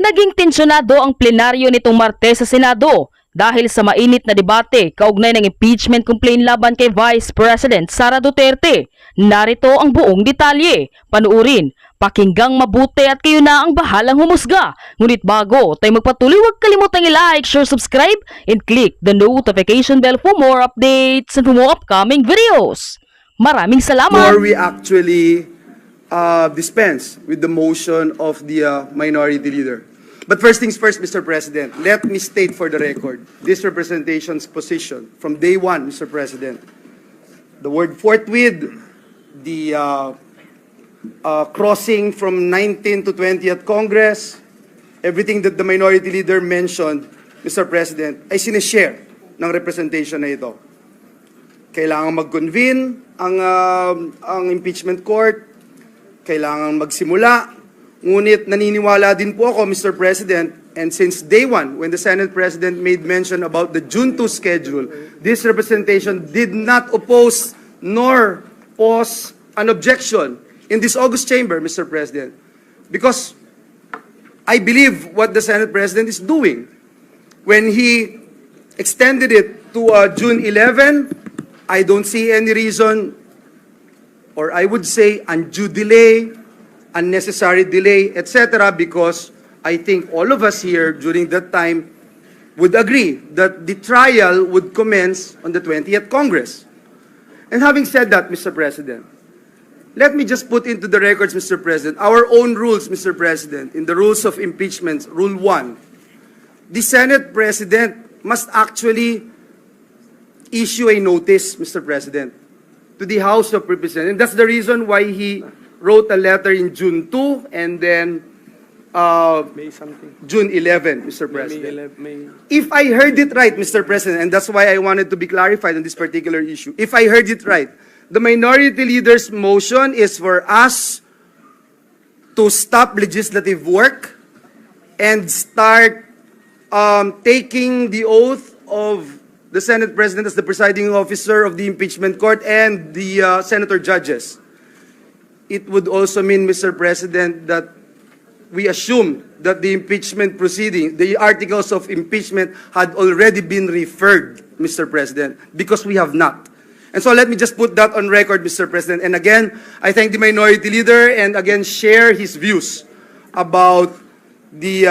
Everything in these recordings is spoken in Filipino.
Naging tensyonado ang plenaryo nitong Martes sa Senado dahil sa mainit na debate kaugnay ng impeachment complaint laban kay Vice President Sara Duterte. Narito ang buong detalye. Panuurin, pakinggang mabuti at kayo na ang bahalang humusga. Ngunit bago tayo magpatuloy, huwag kalimutang i-like, share, subscribe, and click the notification bell for more updates and for more upcoming videos. Maraming salamat! Before we actually dispense with the motion of the minority leader. But first things first, Mr. President, let me state for the record this representation's position from day one, Mr. President. The word forthwith, the crossing from 19th to 20th Congress, everything that the minority leader mentioned, Mr. President, ay sinishare ng representation na ito. Kailangan mag-convene ang impeachment court, kailangan magsimula. Ngunit naniniwala din po ako, Mr. President, and since day one, when the Senate President made mention about the June 2 schedule, this representation did not oppose nor pose an objection in this August chamber, Mr. President. Because I believe what the Senate President is doing. When he extended it to June 11, I don't see any reason, or I would say undue delay, unnecessary delay, etc. because I think all of us here during that time would agree that the trial would commence on the 20th Congress. And having said that, Mr. President, let me just put into the records, Mr. President, our own rules, Mr. President, in the rules of impeachment, Rule 1, the Senate President must actually issue a notice, Mr. President, to the House of Representatives. And that's the reason why he wrote a letter in June 2 and then June 11, Mr. President. If I heard it right, Mr. President, and that's why I wanted to be clarified on this particular issue. If I heard it right, the minority leader's motion is for us to stop legislative work and start taking the oath of the Senate President as the presiding officer of the impeachment court and the senator judges. It would also mean, Mr. President, that we assume that the impeachment proceeding, the articles of impeachment had already been referred, Mr. President, because we have not. And so let me just put that on record, Mr. President. And again, I thank the minority leader and again share his views about the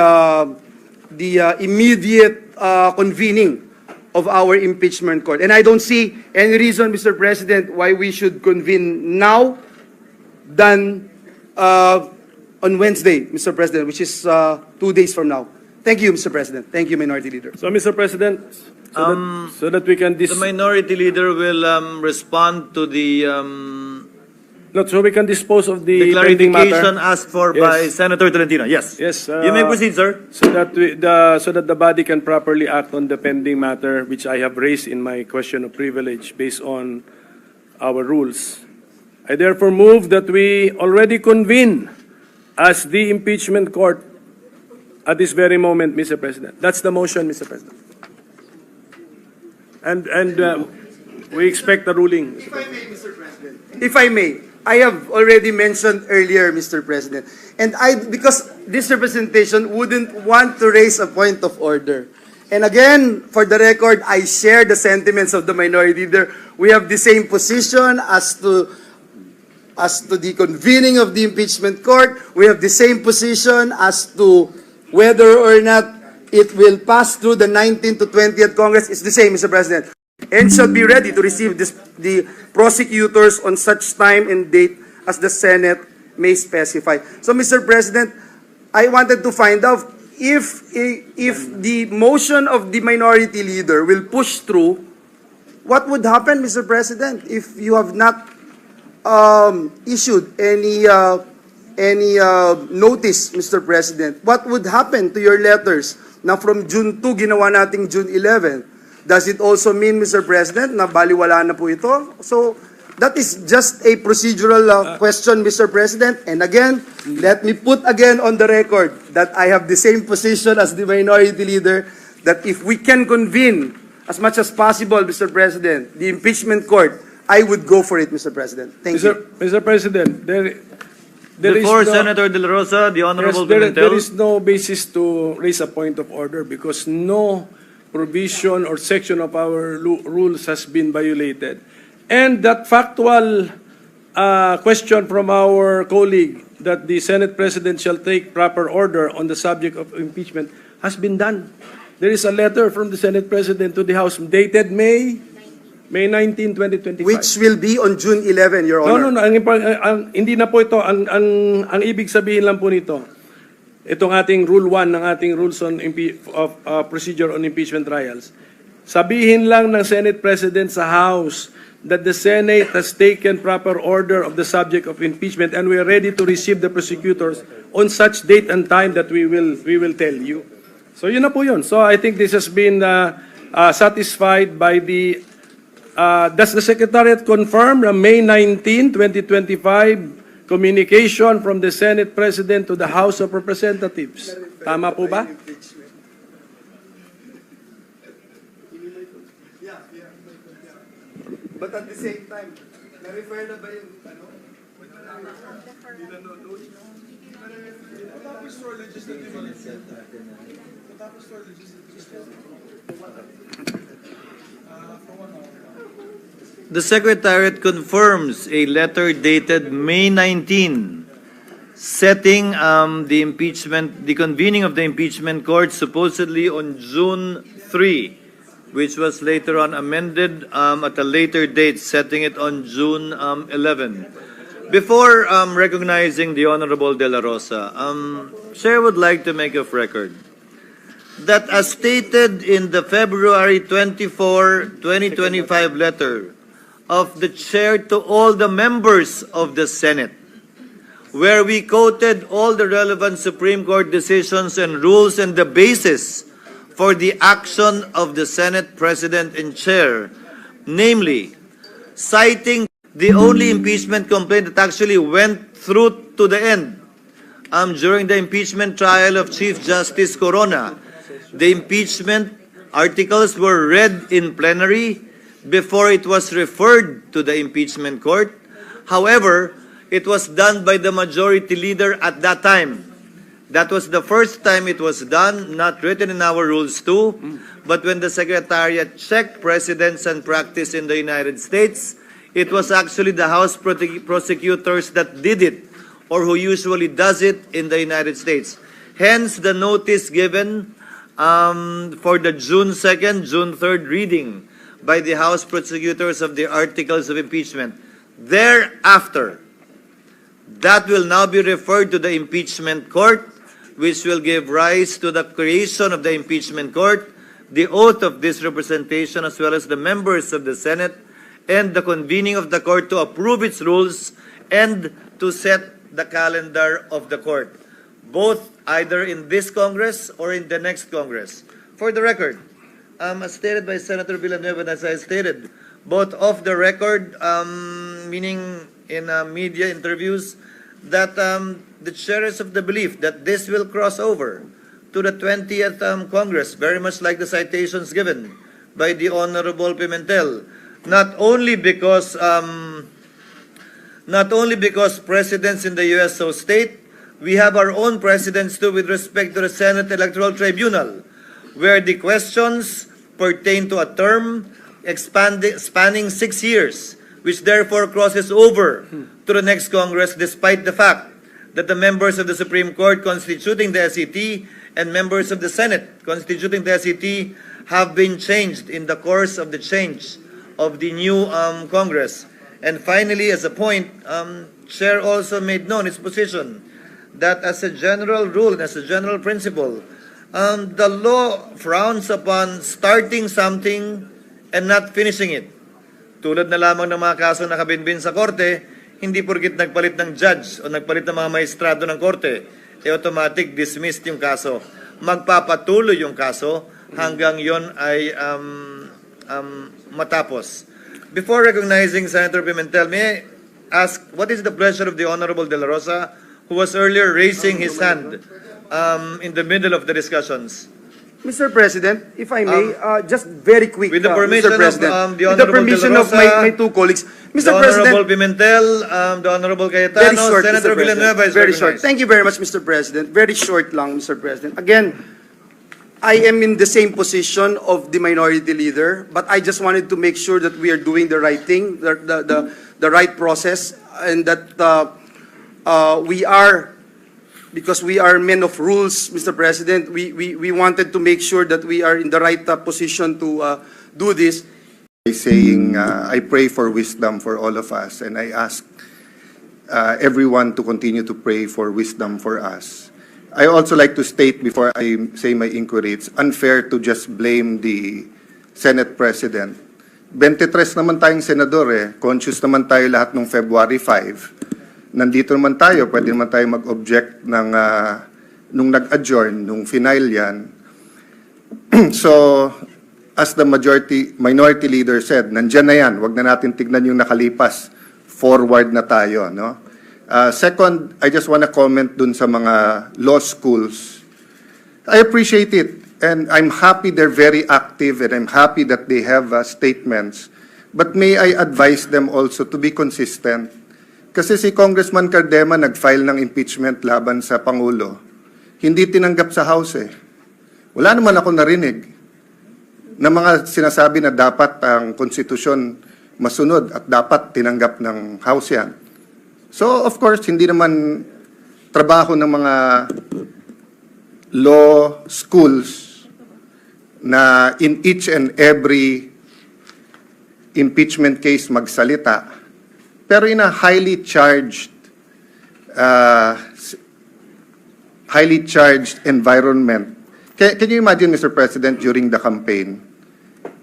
immediate convening of our impeachment court. And I don't see any reason, Mr. President, why we should convene now than on Wednesday, Mr. President, which is 2 days from now. Thank you, Mr. President. Thank you, Minority Leader. So, Mr. President, so that we can The minority leader will respond to the so we can dispose of the pending clarification matter. asked for Yes. by Senator Tolentino. Yes. Yes. You may proceed, sir. So that so that the body can properly act on the pending matter, which I have raised in my question of privilege based on our rules. I therefore move that we already convene as the impeachment court at this very moment, Mr. President. That's the motion, Mr. President. And we expect the ruling. If I may, Mr. President. If I may, I have already mentioned earlier, Mr. President, and because this representation wouldn't want to raise a point of order. And again, for the record, I share the sentiments of the minority leader. We have the same position as to the convening of the impeachment court. We have the same position as to whether or not it will pass through the 19th to 20th Congress. It's the same, Mr. President. And shall be ready to receive the prosecutors on such time and date as the Senate may specify. So, Mr. President, I wanted to find out if the motion of the minority leader will push through, what would happen, Mr. President, if you have not issued any notice, Mr. President? What would happen to your letters na from June 2 ginawa nating June 11? Does it also mean, Mr. President, na baliwala na po ito? So, that is just a procedural question, Mr. President. And again, let me put again on the record that I have the same position as the minority leader, that if we can convene as much as possible, Mr. President, the impeachment court, I would go for it, Mr. President. Thank you. Mr. President, There is Before no- Senator De La Rosa, the Honorable Yes, there Pimentel. is no basis to raise a point of order because no provision or section of our rules has been violated. And that factual question from our colleague that the Senate President shall take proper order on the subject of impeachment has been done. There is a letter from the Senate President to the House dated May 19, 2025. Which will be on June 11, Your No, Honor. no, no. Hindi na po ito. Ang ibig sabihin lang po nito, itong ating Rule 1 ng ating Rules on Procedure on Impeachment Trials, sabihin lang ng Senate President sa House that the Senate has taken proper order of the subject of impeachment and we are ready to receive the prosecutors on such date and time that we will tell you. So yun na po yun. So I think this has been satisfied by the does the Secretariat confirm the May 19, 2025 communication from the Senate President to the House of Representatives? Tama po ba? But at the same time, na-refer na ba yung ano? The Secretariat confirms a letter dated May 19, setting the convening of the impeachment court supposedly on June 3, which was later on amended at a later date, setting it on June 11. Before recognizing the Honorable De La Rosa, Chair would like to make of record that as stated in the February 24, 2025 letter of the Chair to all the members of the Senate, where we quoted all the relevant Supreme Court decisions and rules and the basis for the action of the Senate President and Chair, namely, citing the only impeachment complaint that actually went through to the end during the impeachment trial of Chief Justice Corona. The impeachment articles were read in plenary before it was referred to the impeachment court. However, it was done by the majority leader at that time. That was the first time it was done, not written in our rules too, but when the Secretariat checked precedents and practice in the United States, it was actually the House prosecutors that did it, or who usually does it in the United States. Hence, the notice given for the June 2nd, June 3rd reading by the House prosecutors of the articles of impeachment. Thereafter, that will now be referred to the impeachment court, which will give rise to the creation of the impeachment court, the oath of this representation, as well as the members of the Senate, and the convening of the court to approve its rules and to set the calendar of the court, both either in this Congress or in the next Congress. For the record, as stated by Senator Villanueva, and as I stated, both off the record, meaning in media interviews, that the chair is of the belief that this will cross over to the 20th Congress, very much like the citations given by the Honorable Pimentel. Not only because presidents in the U.S. so state, we have our own precedents too with respect to the Senate Electoral Tribunal, where the questions pertain to a term spanning 6 years, which therefore crosses over to the next Congress, despite the fact that the members of the Supreme Court constituting the SET and members of the Senate constituting the SET have been changed in the course of the change of the new Congress. And finally, as a point, Chair also made known its position that as a general rule and as a general principle, the law frowns upon starting something and not finishing it. Tulad na lamang ng mga kaso nakabinbin sa korte, hindi porkit nagpalit ng judge o nagpalit ng mga maestrado ng korte, automatic dismissed yung kaso. Magpapatuloy yung kaso hanggang yon ay matapos. Before recognizing Senator Pimentel, may I ask, what is the pleasure of the Honorable De La Rosa, who was earlier raising his hand in the middle of the discussions? Mr. President, if I may, just very quick, With the permission Mr. President, of the with the Honorable permission De La of Rosa, my two colleagues, Mr. The President, Honorable Pimentel, the Honorable very Cayetano, short, Senator Mr. President. Villanueva is Very short. recognized. Thank you very much, Mr. President. Very short lang, Mr. President. Again, I am in the same position of the minority leader, but I just wanted to make sure that we are doing the right thing, the right process, and that we are, because we are men of rules, Mr. President, we wanted to make sure that we are in the right position to do this. Saying, I pray for wisdom for all of us, and I ask everyone to continue to pray for wisdom for us. I also like to state before I say my inquiry, it's unfair to just blame the Senate President. 23 naman tayong senador conscious naman tayo lahat nung February 5. Nandito naman tayo, pwede naman tayo mag-object ng, nung nag-adjourn, nung final yan. So, as the minority leader said, nandyan na yan, wag na natin tignan yung nakalipas, forward na tayo, no? Second, I just want to comment dun sa mga law schools. I appreciate it, and I'm happy they're very active, and I'm happy that they have statements. But may I advise them also to be consistent? Kasi si Congressman Cardema nag-file ng impeachment laban sa Pangulo. Hindi tinanggap sa House Wala naman ako narinig na mga sinasabi na dapat ang konstitusyon masunod at dapat tinanggap ng House yan. So, of course, hindi naman trabaho ng mga law schools na in each and every impeachment case magsalita. Pero in a highly charged environment. Can you imagine, Mr. President, during the campaign,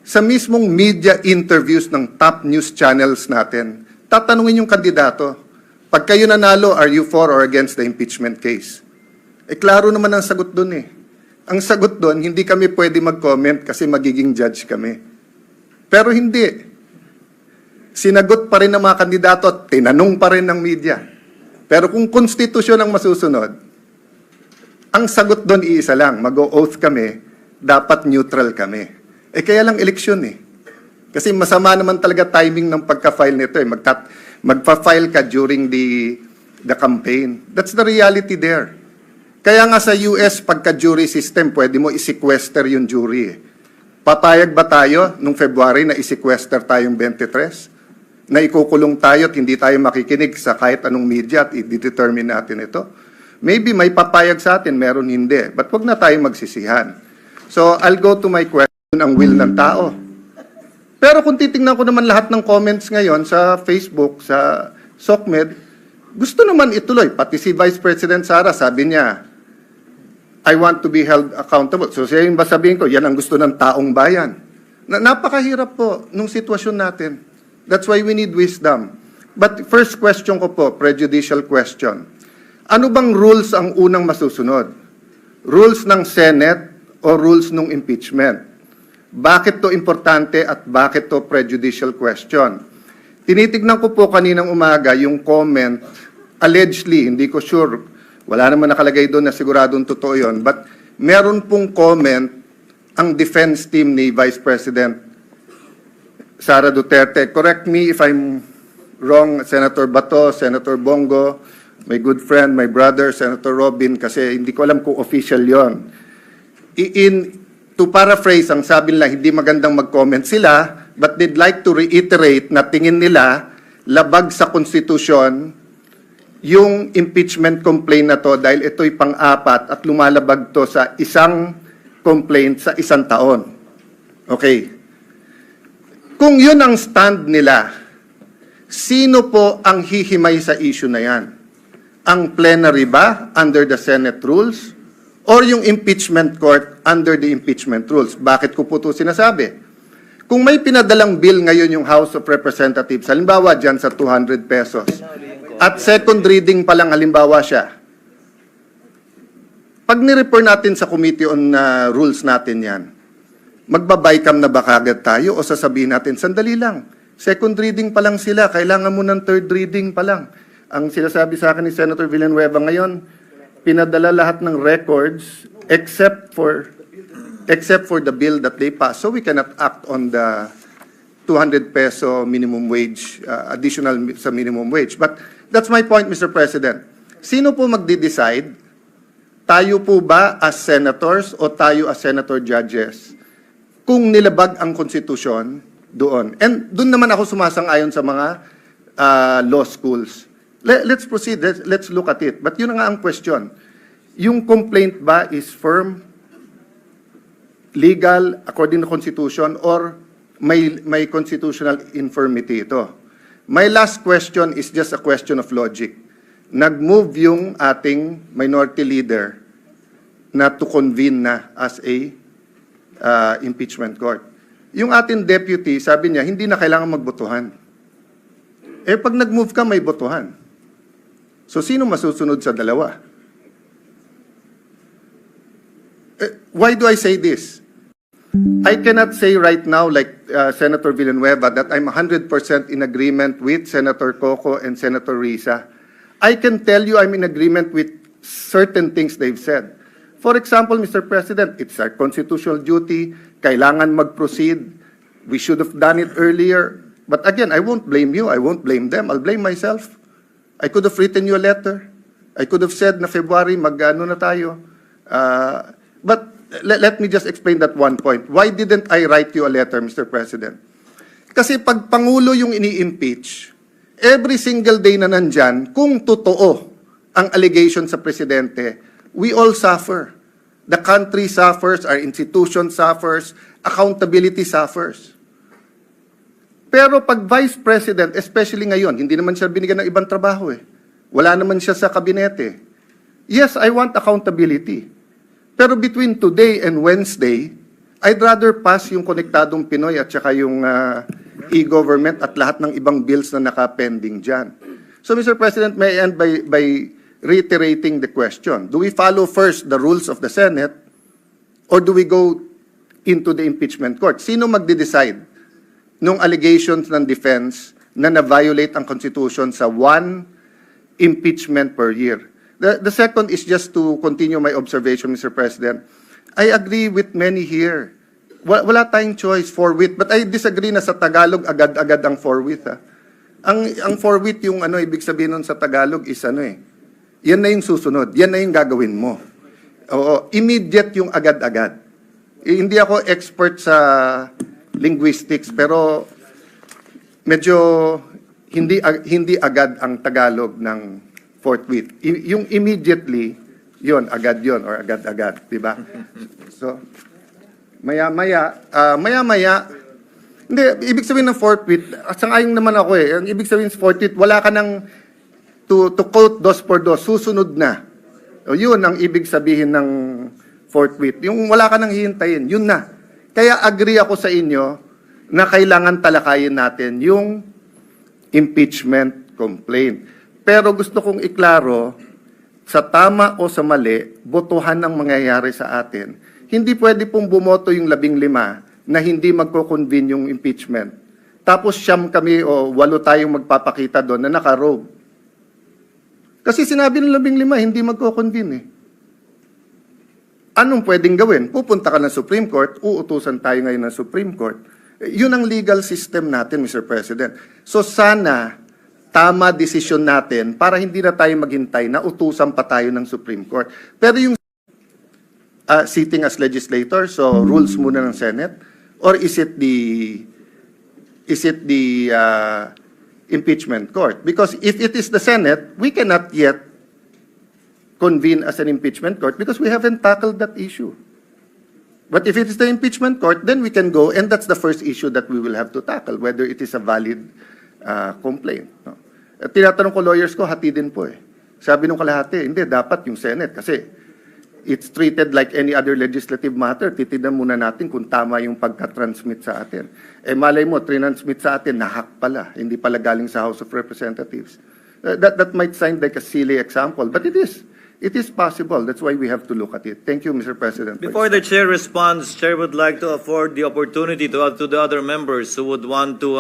sa mismong media interviews ng top news channels natin, tatanungin yung kandidato, pag kayo nanalo, are you for or against the impeachment case? Klaro naman ang sagot dun Ang sagot dun, hindi kami pwede mag-comment kasi magiging judge kami. Pero hindi. Sinagot pa rin ng mga kandidato at tinanong pa rin ng media. Pero kung konstitusyon ang masusunod, ang sagot doon iisa lang, mag-o-oath kami, dapat neutral kami. Kaya lang eleksyon Kasi masama naman talaga timing ng pagka-file nito magpa-file ka during the campaign. That's the reality there. Kaya nga sa US, pagka-jury system, pwede mo i-sequester yung jury Papayag ba tayo nung February na i-sequester tayong 23? Na ikukulong tayo at hindi tayo makikinig sa kahit anong media at i-determine natin ito? Maybe may papayag sa atin, meron hindi. But wag na tayo magsisihan. So, I'll go to my question, ang will ng tao. Pero kung titingnan ko naman lahat ng comments ngayon sa Facebook, sa SOCMED, gusto naman ituloy. Pati si Vice President Sara, sabi niya, I want to be held accountable. So, siya yung ba sabihin ko, yan ang gusto ng taong bayan. Napakahirap po nung sitwasyon natin. That's why we need wisdom. But first question ko po, prejudicial question. Ano bang rules ang unang masusunod? Rules ng Senate o rules ng impeachment? Bakit to importante at bakit to prejudicial question? Tinitignan ko po kaninang umaga yung comment, allegedly, hindi ko sure, wala naman nakalagay doon na siguradong totoo yun, but meron pong comment ang defense team ni Vice President Sara Duterte. Correct me if I'm wrong, Senator Bato, Senator Bongo, my good friend, my brother, Senator Robin, kasi hindi ko alam kung official yon. To paraphrase, ang sabi nila, hindi magandang mag-comment sila, but they'd like to reiterate na tingin nila labag sa konstitusyon yung impeachment complaint na to dahil ito'y pang-apat at lumalabag to sa isang complaint sa isang taon. Okay. Kung yun ang stand nila, sino po ang hihimay sa issue na yan? Ang plenary ba under the Senate rules? Or yung impeachment court under the impeachment rules? Bakit ko po ito sinasabi? Kung may pinadalang bill ngayon yung House of Representatives, halimbawa dyan sa 200 pesos, at second reading pa lang halimbawa siya, pag ni-refer natin sa Committee on Rules natin yan, magbabay-cam na ba kagad tayo o sasabihin natin, sandali lang, second reading pa lang sila, kailangan mo ng third reading pa lang. Ang sinasabi sa akin ni Senator Villanueva ngayon, pinadala lahat ng records except for the bill that they passed. So we cannot act on the 200 peso minimum wage, additional sa minimum wage. But that's my point, Mr. President. Sino po magde-decide? Tayo po ba as senators o tayo as senator judges? Kung nilabag ang konstitusyon doon. And doon naman ako sumasang-ayon sa mga law schools. Let's proceed. Let's look at it. But yun na nga ang question. Yung complaint ba is firm, legal, according to Constitution, or may constitutional infirmity ito? My last question is just a question of logic. Nag-move yung ating minority leader na to convene na as a impeachment court. Yung ating deputy, sabi niya, hindi na kailangan magbotohan. Eh, pag nag-move ka, may botohan. So, sino masusunod sa dalawa? Why do I say this? I cannot say right now, like Senator Villanueva, that I'm 100% in agreement with Senator Coco and Senator Risa. I can tell you I'm in agreement with certain things they've said. For example, Mr. President, it's our constitutional duty. Kailangan mag-proceed. We should have done it earlier. But again, I won't blame you. I won't blame them. I'll blame myself. I could have written you a letter. I could have said na February, mag-ano na tayo. But let me just explain that one point. Why didn't I write you a letter, Mr. President? Kasi pag Pangulo yung ini-impeach, every single day na nandyan, kung totoo ang allegation sa Presidente, we all suffer. The country suffers, our institution suffers, accountability suffers. Pero pag Vice President, especially ngayon, hindi naman siya binigyan ng ibang trabaho eh. Wala naman siya sa kabinete. Yes, I want accountability. Pero between today and Wednesday, I'd rather pass yung Konektadong Pinoy at saka yung e-government at lahat ng ibang bills na nakapending dyan. So, Mr. President, may I end by reiterating the question. Do we follow first the rules of the Senate or do we go into the impeachment court? Sino magde-decide nung allegations ng defense na na-violate ang Constitution sa one impeachment per year? The second is just to continue my observation, Mr. President. I agree with many here. Wala tayong choice, forthwith. But I disagree na sa Tagalog, agad-agad ang forthwith. Ang forthwith, yung ibig sabihin nun sa Tagalog is yan na yung susunod. Yan na yung gagawin mo. Oo, immediate yung agad-agad. Hindi ako expert sa linguistics, pero medyo hindi agad ang Tagalog ng forthwith. Yung immediately, yon agad yon or agad-agad, di ba? So, maya-maya, hindi, ibig sabihin ng forthwith, sang-ayon naman ako eh, ang ibig sabihin ng forthwith, wala ka nang, to quote dos por dos, susunod na. O yun ang ibig sabihin ng forthwith. Yung wala ka nang hihintayin, yun na. Kaya agree ako sa inyo na kailangan talakayin natin yung impeachment complaint. Pero gusto kong iklaro, sa tama o sa mali, botohan ang mangyayari sa atin. Hindi pwede pong bumoto yung 15 na hindi magko-convene yung impeachment. Tapos siyam kami o 8 tayong magpapakita doon na naka-robe. Kasi sinabi ng 15, hindi magko-convene eh. Anong pwedeng gawin? Pupunta ka ng Supreme Court, uutusan tayo ngayon ng Supreme Court. Yun ang legal system natin, Mr. President. So sana tama desisyon natin para hindi na tayo maghintay na utusan pa tayo ng Supreme Court. Pero yung sitting as legislator, so rules muna ng Senate, or is it the impeachment court? Because if it is the Senate, we cannot yet convene as an impeachment court because we haven't tackled that issue. But if it is the impeachment court, then we can go, and that's the first issue that we will have to tackle, whether it is a valid complaint. No? At tinatanong ko lawyers ko, hati din po eh. Sabi nung kalahati, hindi, dapat yung Senate kasi it's treated like any other legislative matter. Titignan muna natin kung tama yung pagka-transmit sa atin. Eh malay mo, transmit sa atin, nahack pala. Hindi pala galing sa House of Representatives. That might sound like a silly example, but it is. It is possible. That's why we have to look at it. Thank you, Mr. President. Before the chair responds, chair would like to afford the opportunity to the other members who would want to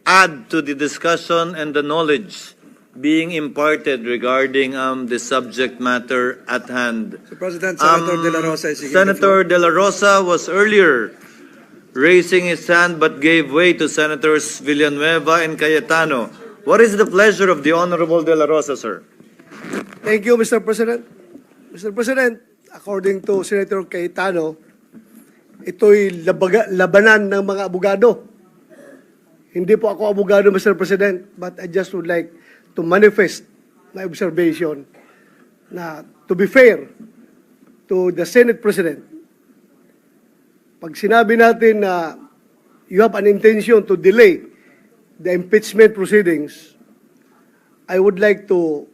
add to the discussion and the knowledge being imparted regarding the subject matter at hand. Mr. President, Senator De La Rosa is seeking the Senator De La Rosa was earlier raising his hand but gave way to Senators Villanueva and Cayetano. What is the pleasure of the Honorable De La Rosa, sir? Thank you, Mr. President. Mr. President, according to Senator Cayetano, ito'y labanan ng mga abogado. Hindi po ako abogado, Mr. President, but I just would like to manifest my observation na to be fair to the Senate President, pag sinabi natin na you have an intention to delay the impeachment proceedings, I would like to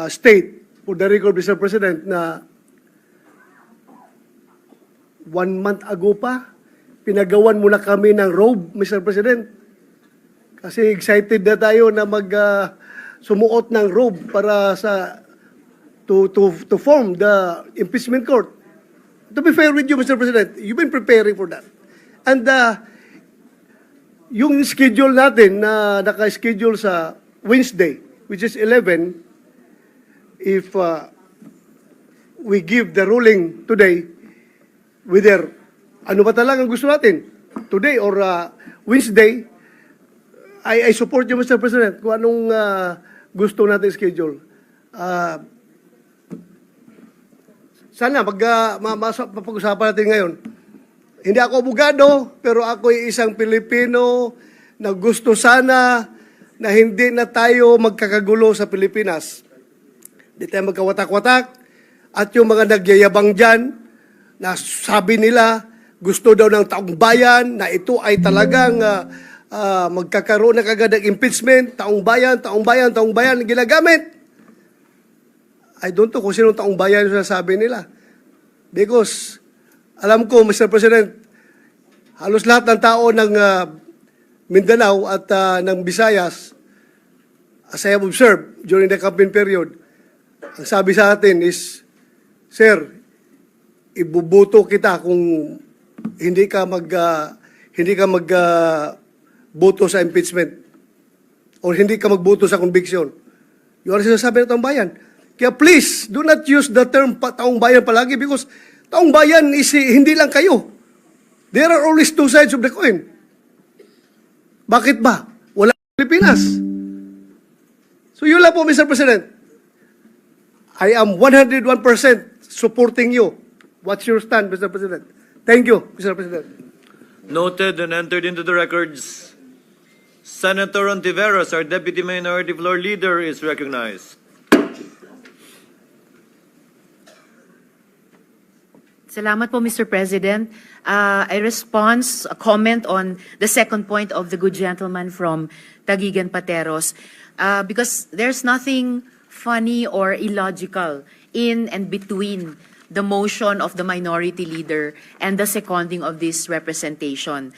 state for the record, Mr. President, na 1 month ago pa, pinagawan muna kami ng robe, Mr. President. Kasi excited na tayo na sumuot ng robe para to form the impeachment court. To be fair with you, Mr. President, you've been preparing for that. And yung schedule natin na naka-schedule sa Wednesday, which is 11, if we give the ruling today, whether ano ba talagang gusto natin, today or Wednesday, I support you, Mr. President, kung anong gusto natin schedule. Sana mapag-usapan natin ngayon. Hindi ako abogado, pero ako ay isang Pilipino na gusto sana na hindi na tayo magkakagulo sa Pilipinas. Hindi tayo magkawatak-watak. At yung mga nagyayabang dyan, na sabi nila, gusto daw ng taong bayan, na ito ay talagang magkakaroon na kagad ng impeachment, taong bayan, ginagamit. I don't know kung sino taong bayan yung sasabi nila. Because, alam ko, Mr. President, halos lahat ng tao ng Mindanao at ng Visayas, as I have observed during the campaign period, ang sabi sa atin is, Sir, ibubuto kita kung hindi ka magboto sa impeachment or hindi ka magboto sa conviction. Yun ang sinasabi ng taong bayan. Kaya please, do not use the term taong bayan palagi because taong bayan is hindi lang kayo. There are always two sides of the coin. Bakit ba? Wala Pilipinas. So yun lang po, Mr. President. I am 101% supporting you. What's your stand, Mr. President? Thank you, Mr. President. Noted and entered into the records. Senator Ontiveros, our Deputy Minority Floor Leader, is recognized. Salamat po, Mr. President. I respond a comment on the second point of the good gentleman from Taguigan Pateros because there's nothing funny or illogical in and between the motion of the minority leader and the seconding of this representation.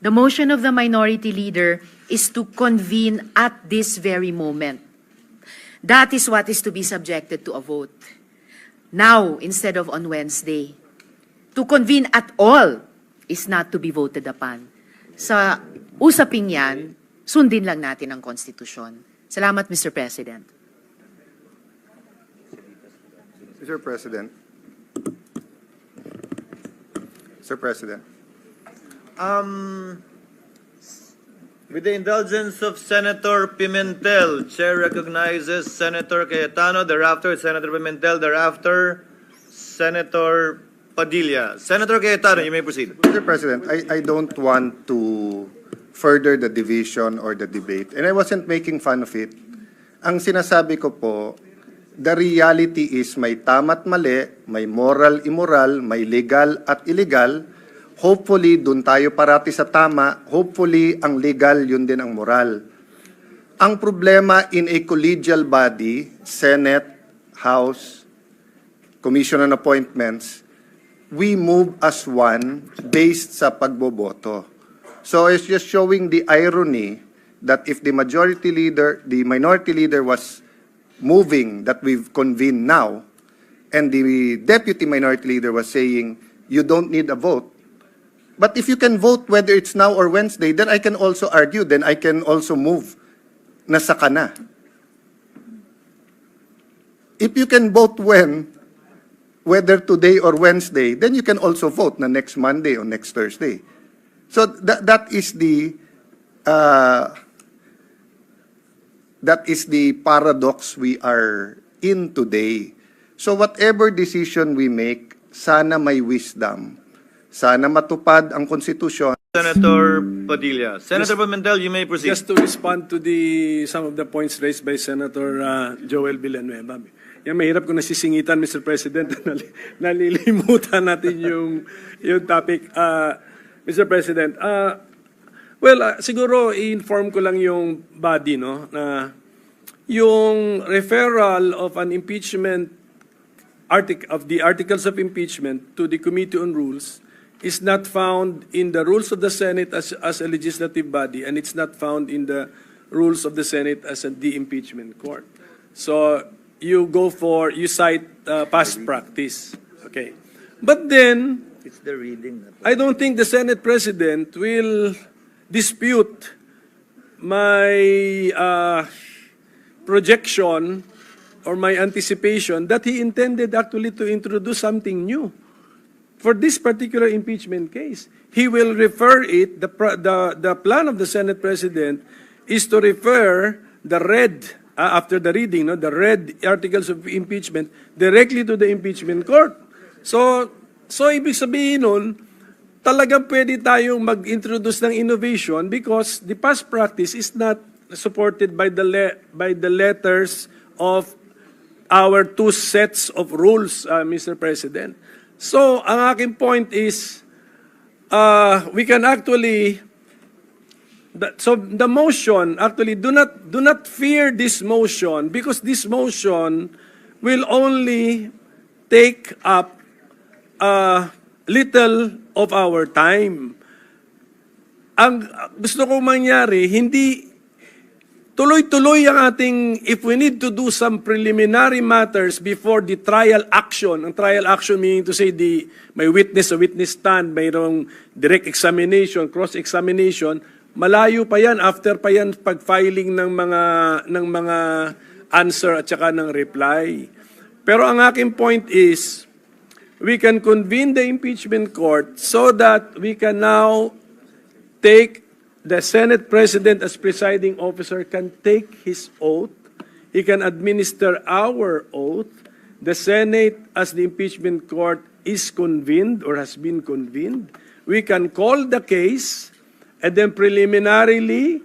The motion of the minority leader is to convene at this very moment. That is what is to be subjected to a vote. Now, instead of on Wednesday. To convene at all is not to be voted upon. Sa usaping yan, sundin lang natin ang konstitusyon. Salamat, Mr. President. Mr. President. Mr. President. With the indulgence of Senator Pimentel, Chair recognizes Senator Cayetano, thereafter Senator Pimentel, thereafter Senator Padilla. Senator Cayetano, you may proceed. Mr. President, I don't want to further the division or the debate, and I wasn't making fun of it. Ang sinasabi ko po, the reality is may tama't mali, may moral, immoral, may legal at illegal. Hopefully, dun tayo parati sa tama. Hopefully, ang legal, yun din ang moral. Ang problema in a collegial body, Senate, House, Commission on Appointments, we move as one based sa pagboboto. So it's just showing the irony that if the minority leader was moving that we've convened now, and the deputy minority leader was saying, you don't need a vote. But if you can vote whether it's now or Wednesday, then I can also argue, then I can also move na saka na. If you can vote when, whether today or Wednesday, then you can also vote na next Monday or next Thursday. So that is the paradox we are in today. So whatever decision we make, sana may wisdom, sana matupad ang konstitusyon. Senator Padilla. Senator Pimentel, you may proceed. Just to respond to some of the points raised by Senator Joel Villanueva. Yan, mahirap kung nasisingitan, Mr. President. Nalilimutan natin yung topic. Mr. President, siguro i-inform ko lang yung body, no, na yung referral of an impeachment of the articles of impeachment to the Committee on Rules is not found in the rules of the Senate as a legislative body, and it's not found in the rules of the Senate as the impeachment court. So you cite past practice. Okay. But then, It's the reading. I don't think the Senate President will dispute my projection or my anticipation that he intended actually to introduce something new. For this particular impeachment case, he will refer it, the plan of the Senate President is to refer the after the reading, no, the read articles of impeachment directly to the impeachment court. So ibig sabihin nun, talagang pwede tayong mag-introduce ng innovation because the past practice is not supported by the letters of our two sets of rules, Mr. President. So, ang aking point is, we can actually, the motion, actually, do not fear this motion because this motion will only take up little of our time. Ang gusto kong mangyari, hindi tuloy-tuloy ang ating, if we need to do some preliminary matters before the trial action, ang trial action meaning to say may witness o witness stand, mayroong direct examination, cross-examination, malayo pa yan, after pa yan pag-filing ng mga answer at saka ng reply. Pero ang aking point is, we can convene the impeachment court so that we can now take the Senate President as presiding officer can take his oath. He can administer our oath. The Senate as the impeachment court is convened or has been convened. We can call the case and then preliminarily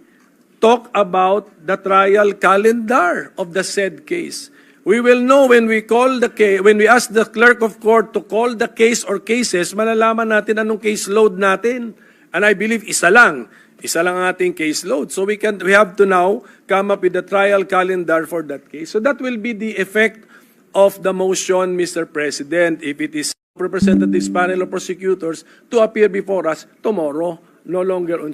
talk about the trial calendar of the said case. We will know when we call the case, when we ask the clerk of court to call the case or cases, malalaman natin anong case load natin. And I believe isa lang ang ating case load. So we have to now come up with the trial calendar for that case. So that will be the effect of the motion, Mr. President, if it is representatives panel of prosecutors to appear before us tomorrow, no longer on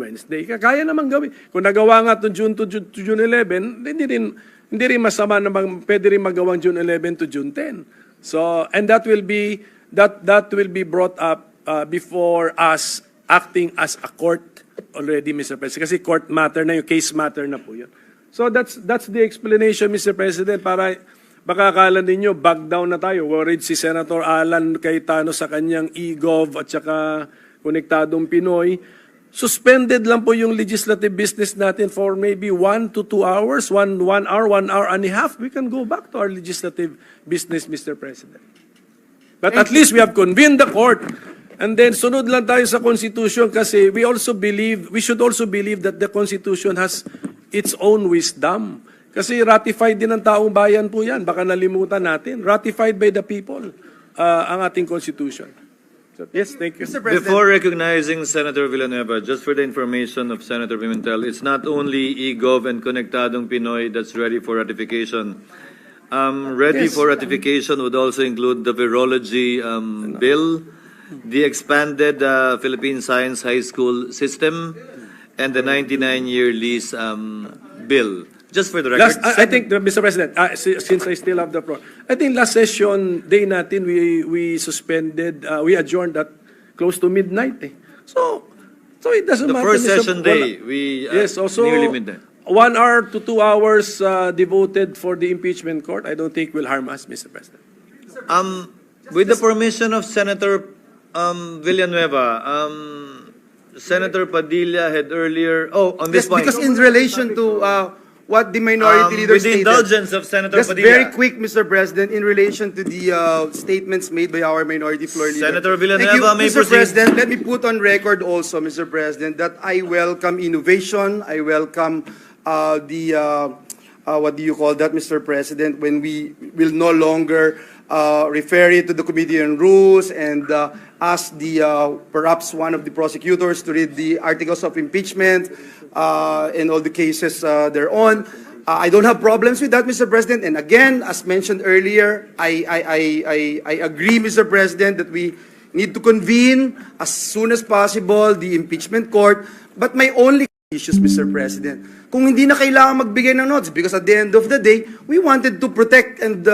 Wednesday. Kaya naman gawin. Kung nagawa nga to June 11, hindi rin masama na pwede rin magawang June 11 to June 10. So, and that will be brought up before us acting as a court already, Mr. President. Kasi court matter na yung case matter na po yun. So that's the explanation, Mr. President, para baka akala ninyo back down na tayo. Worried si Senator Alan Cayetano sa kanyang e-gov at saka konektadong Pinoy. Suspended lang po yung legislative business natin for maybe 1 to 2 hours, 1 hour and a half. We can go back to our legislative business, Mr. President. But at least we have convened the court. And then sunod lang tayo sa Constitution kasi we should also believe that the Constitution has its own wisdom. Kasi ratified din ng taong bayan po yan. Baka nalimutan natin. Ratified by the people ang ating Constitution. So, yes, thank you. Before recognizing Senator Villanueva, just for the information of Senator Pimentel, it's not only eGov and Konektadong Pinoy that's ready for ratification. Ready Yes. for ratification would also include the virology bill, the expanded Philippine Science High School system, and the 99-year lease bill. Just for the record. I think, Mr. President, since I still have the floor, I think last session day natin, we suspended, we adjourned at close to midnight. So it doesn't The matter. first Mr. session day, we yes, also nearly midnight. 1 hour to 2 hours devoted for the impeachment court, I don't think will harm us, Mr. President. With the permission of Senator Villanueva, Senator Padilla had earlier, on this Yes, point. because in relation to what the minority leader With the stated. indulgence of Senator Just Padilla. very quick, Mr. President, in relation to the statements made by our minority floor leader. Senator Villanueva Thank you, may Mr. proceed. President, let me put on record also, Mr. President, that I welcome innovation. I welcome what do you call that, Mr. President, when we will no longer refer it to the Committee on Rules and ask perhaps one of the prosecutors to read the articles of impeachment and all the cases thereon. I don't have problems with that, Mr. President. And again, as mentioned earlier, I agree, Mr. President, that we need to convene as soon as possible the impeachment court. But my only issues, Mr. President, kung hindi na kailangan magbigay ng notes, because at the end of the day, we wanted to protect and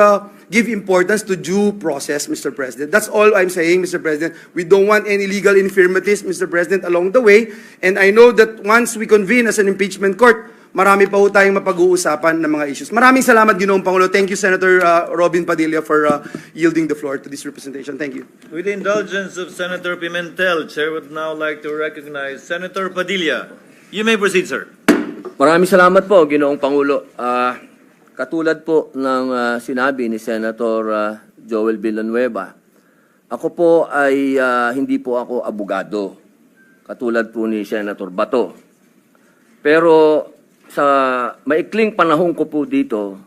give importance to due process, Mr. President. That's all I'm saying, Mr. President. We don't want any legal infirmities, Mr. President, along the way. And I know that once we convene as an impeachment court, marami pa ho tayong mapag-uusapan ng mga issues. Maraming salamat, Ginoong Pangulo. Thank you, Senator Robin Padilla, for yielding the floor to this representation. Thank you. With the indulgence of Senator Pimentel, Chair would now like to recognize Senator Padilla. You may proceed, sir. Maraming salamat po, Ginoong Pangulo. Katulad po ng sinabi ni Senator Joel Villanueva, ako po ay hindi po ako abogado, katulad po ni Senator Bato. Pero sa maikling panahon ko po dito,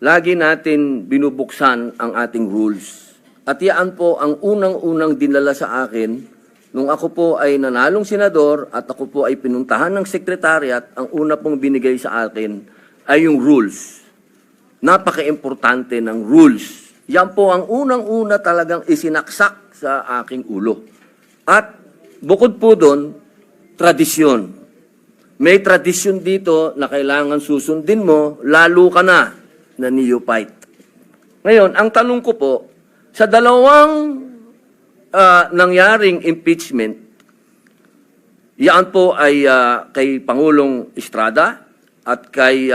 lagi natin binubuksan ang ating rules. At yan po ang unang-unang dinala sa akin nung ako po ay nanalong senador at ako po ay pinuntahan ng sekretariat. Ang una pong binigay sa akin ay yung rules. Napaka-importante ng rules. Yan po ang unang-una talagang isinaksak sa aking ulo. At bukod po doon, tradisyon. May tradisyon dito na kailangan susundin mo, lalo ka na neophyte. Ngayon, ang tanong ko po, sa dalawang nangyaring impeachment, yan po ay kay Pangulong Estrada at kay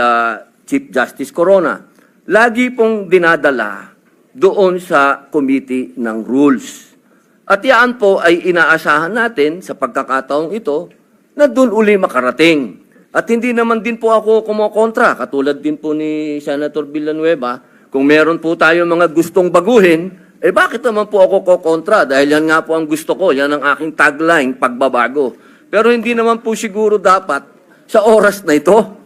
Chief Justice Corona. Lagi pong dinadala doon sa Committee ng Rules. At yan po ay inaasahan natin sa pagkakataong ito na doon uli makarating. At hindi naman din po ako kumokontra, katulad din po ni Senator Villanueva, kung meron po tayo mga gustong baguhin, bakit naman po ako kokontra? Dahil yan nga po ang gusto ko, yan ang aking tagline, pagbabago. Pero hindi naman po siguro dapat sa oras na ito.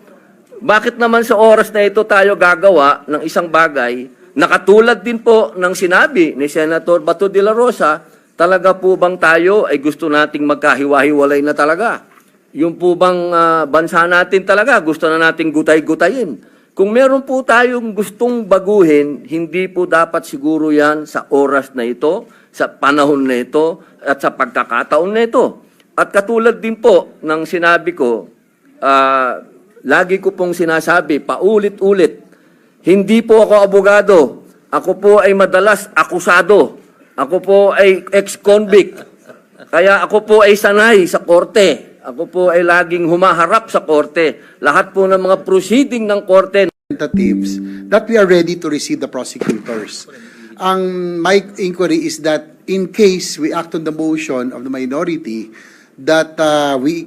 Bakit naman sa oras na ito tayo gagawa ng isang bagay na katulad din po ng sinabi ni Senator Bato de la Rosa, talaga po bang tayo ay gusto nating magkahiwa-hiwalay na talaga? Yung po bang bansa natin talaga gusto na nating gutay-gutayin? Kung meron po tayong gustong baguhin, hindi po dapat siguro yan sa oras na ito, sa panahon na ito, at sa pagkakataon na ito. At katulad din po ng sinabi ko, lagi ko pong sinasabi, paulit-ulit, hindi po ako abogado. Ako po ay madalas akusado. Ako po ay ex-convict. Kaya ako po ay sanay sa korte. Ako po ay laging humaharap sa korte. Lahat po ng mga proceeding ng korte. Representatives that we are ready to receive the prosecutors. My inquiry is that in case we act on the motion of the minority, that we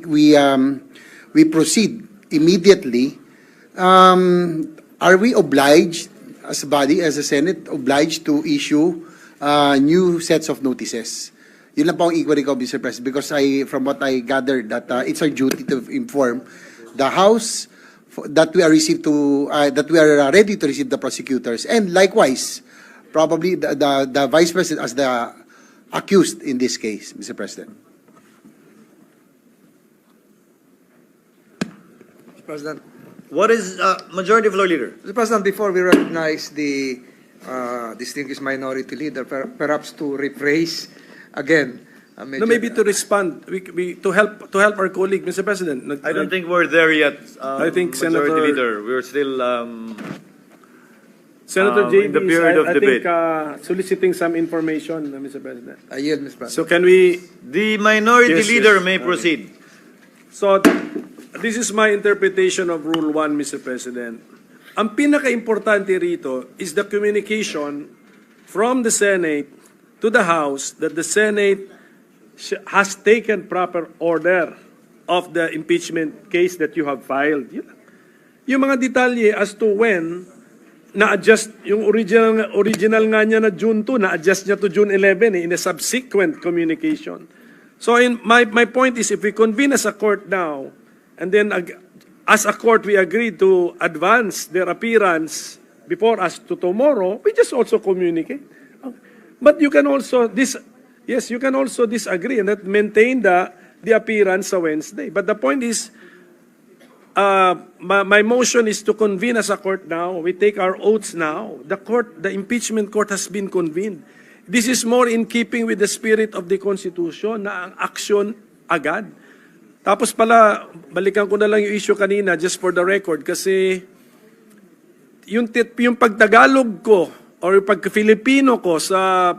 proceed immediately. Are we obliged, as a body, as a Senate, obliged to issue new sets of notices? Yun lang po ang inquiry ko, Mr. President, because from what I gathered, that it's our duty to inform the House that we are ready to receive the prosecutors, and likewise, probably the Vice President as the accused in this case, Mr. President. Mr. President. What is Majority Floor Leader? Mr. President, before we recognize the distinguished minority leader, perhaps to rephrase again. No, maybe to respond, to help our colleague, Mr. President. I don't think we're there yet. I think Majority Senator- Leader, we're still Senator in the JB period of I debate. think soliciting some information, Mr. President. I yield, Mr. President. So can we? The Minority Yes, Leader yes. may Okay. proceed. So this is my interpretation of Rule 1, Mr. President. Ang pinaka-importante rito is the communication from the Senate to the House that the Senate has taken proper order of the impeachment case that you have filed. Yung mga detalye as to when na-adjust, yung original nga niya na June 2, na-adjust niya to June 11 in a subsequent communication. So my point is, if we convene as a court now, and then as a court we agree to advance their appearance before us to tomorrow, we just also communicate. But you can also you can also disagree and not maintain the appearance sa Wednesday. But the point is, my motion is to convene as a court now. We take our oaths now. The impeachment court has been convened. This is more in keeping with the spirit of the Constitution na ang action agad. Tapos pala, balikan ko na lang yung issue kanina just for the record kasi yung pagtagalog ko or yung pag-Filipino ko sa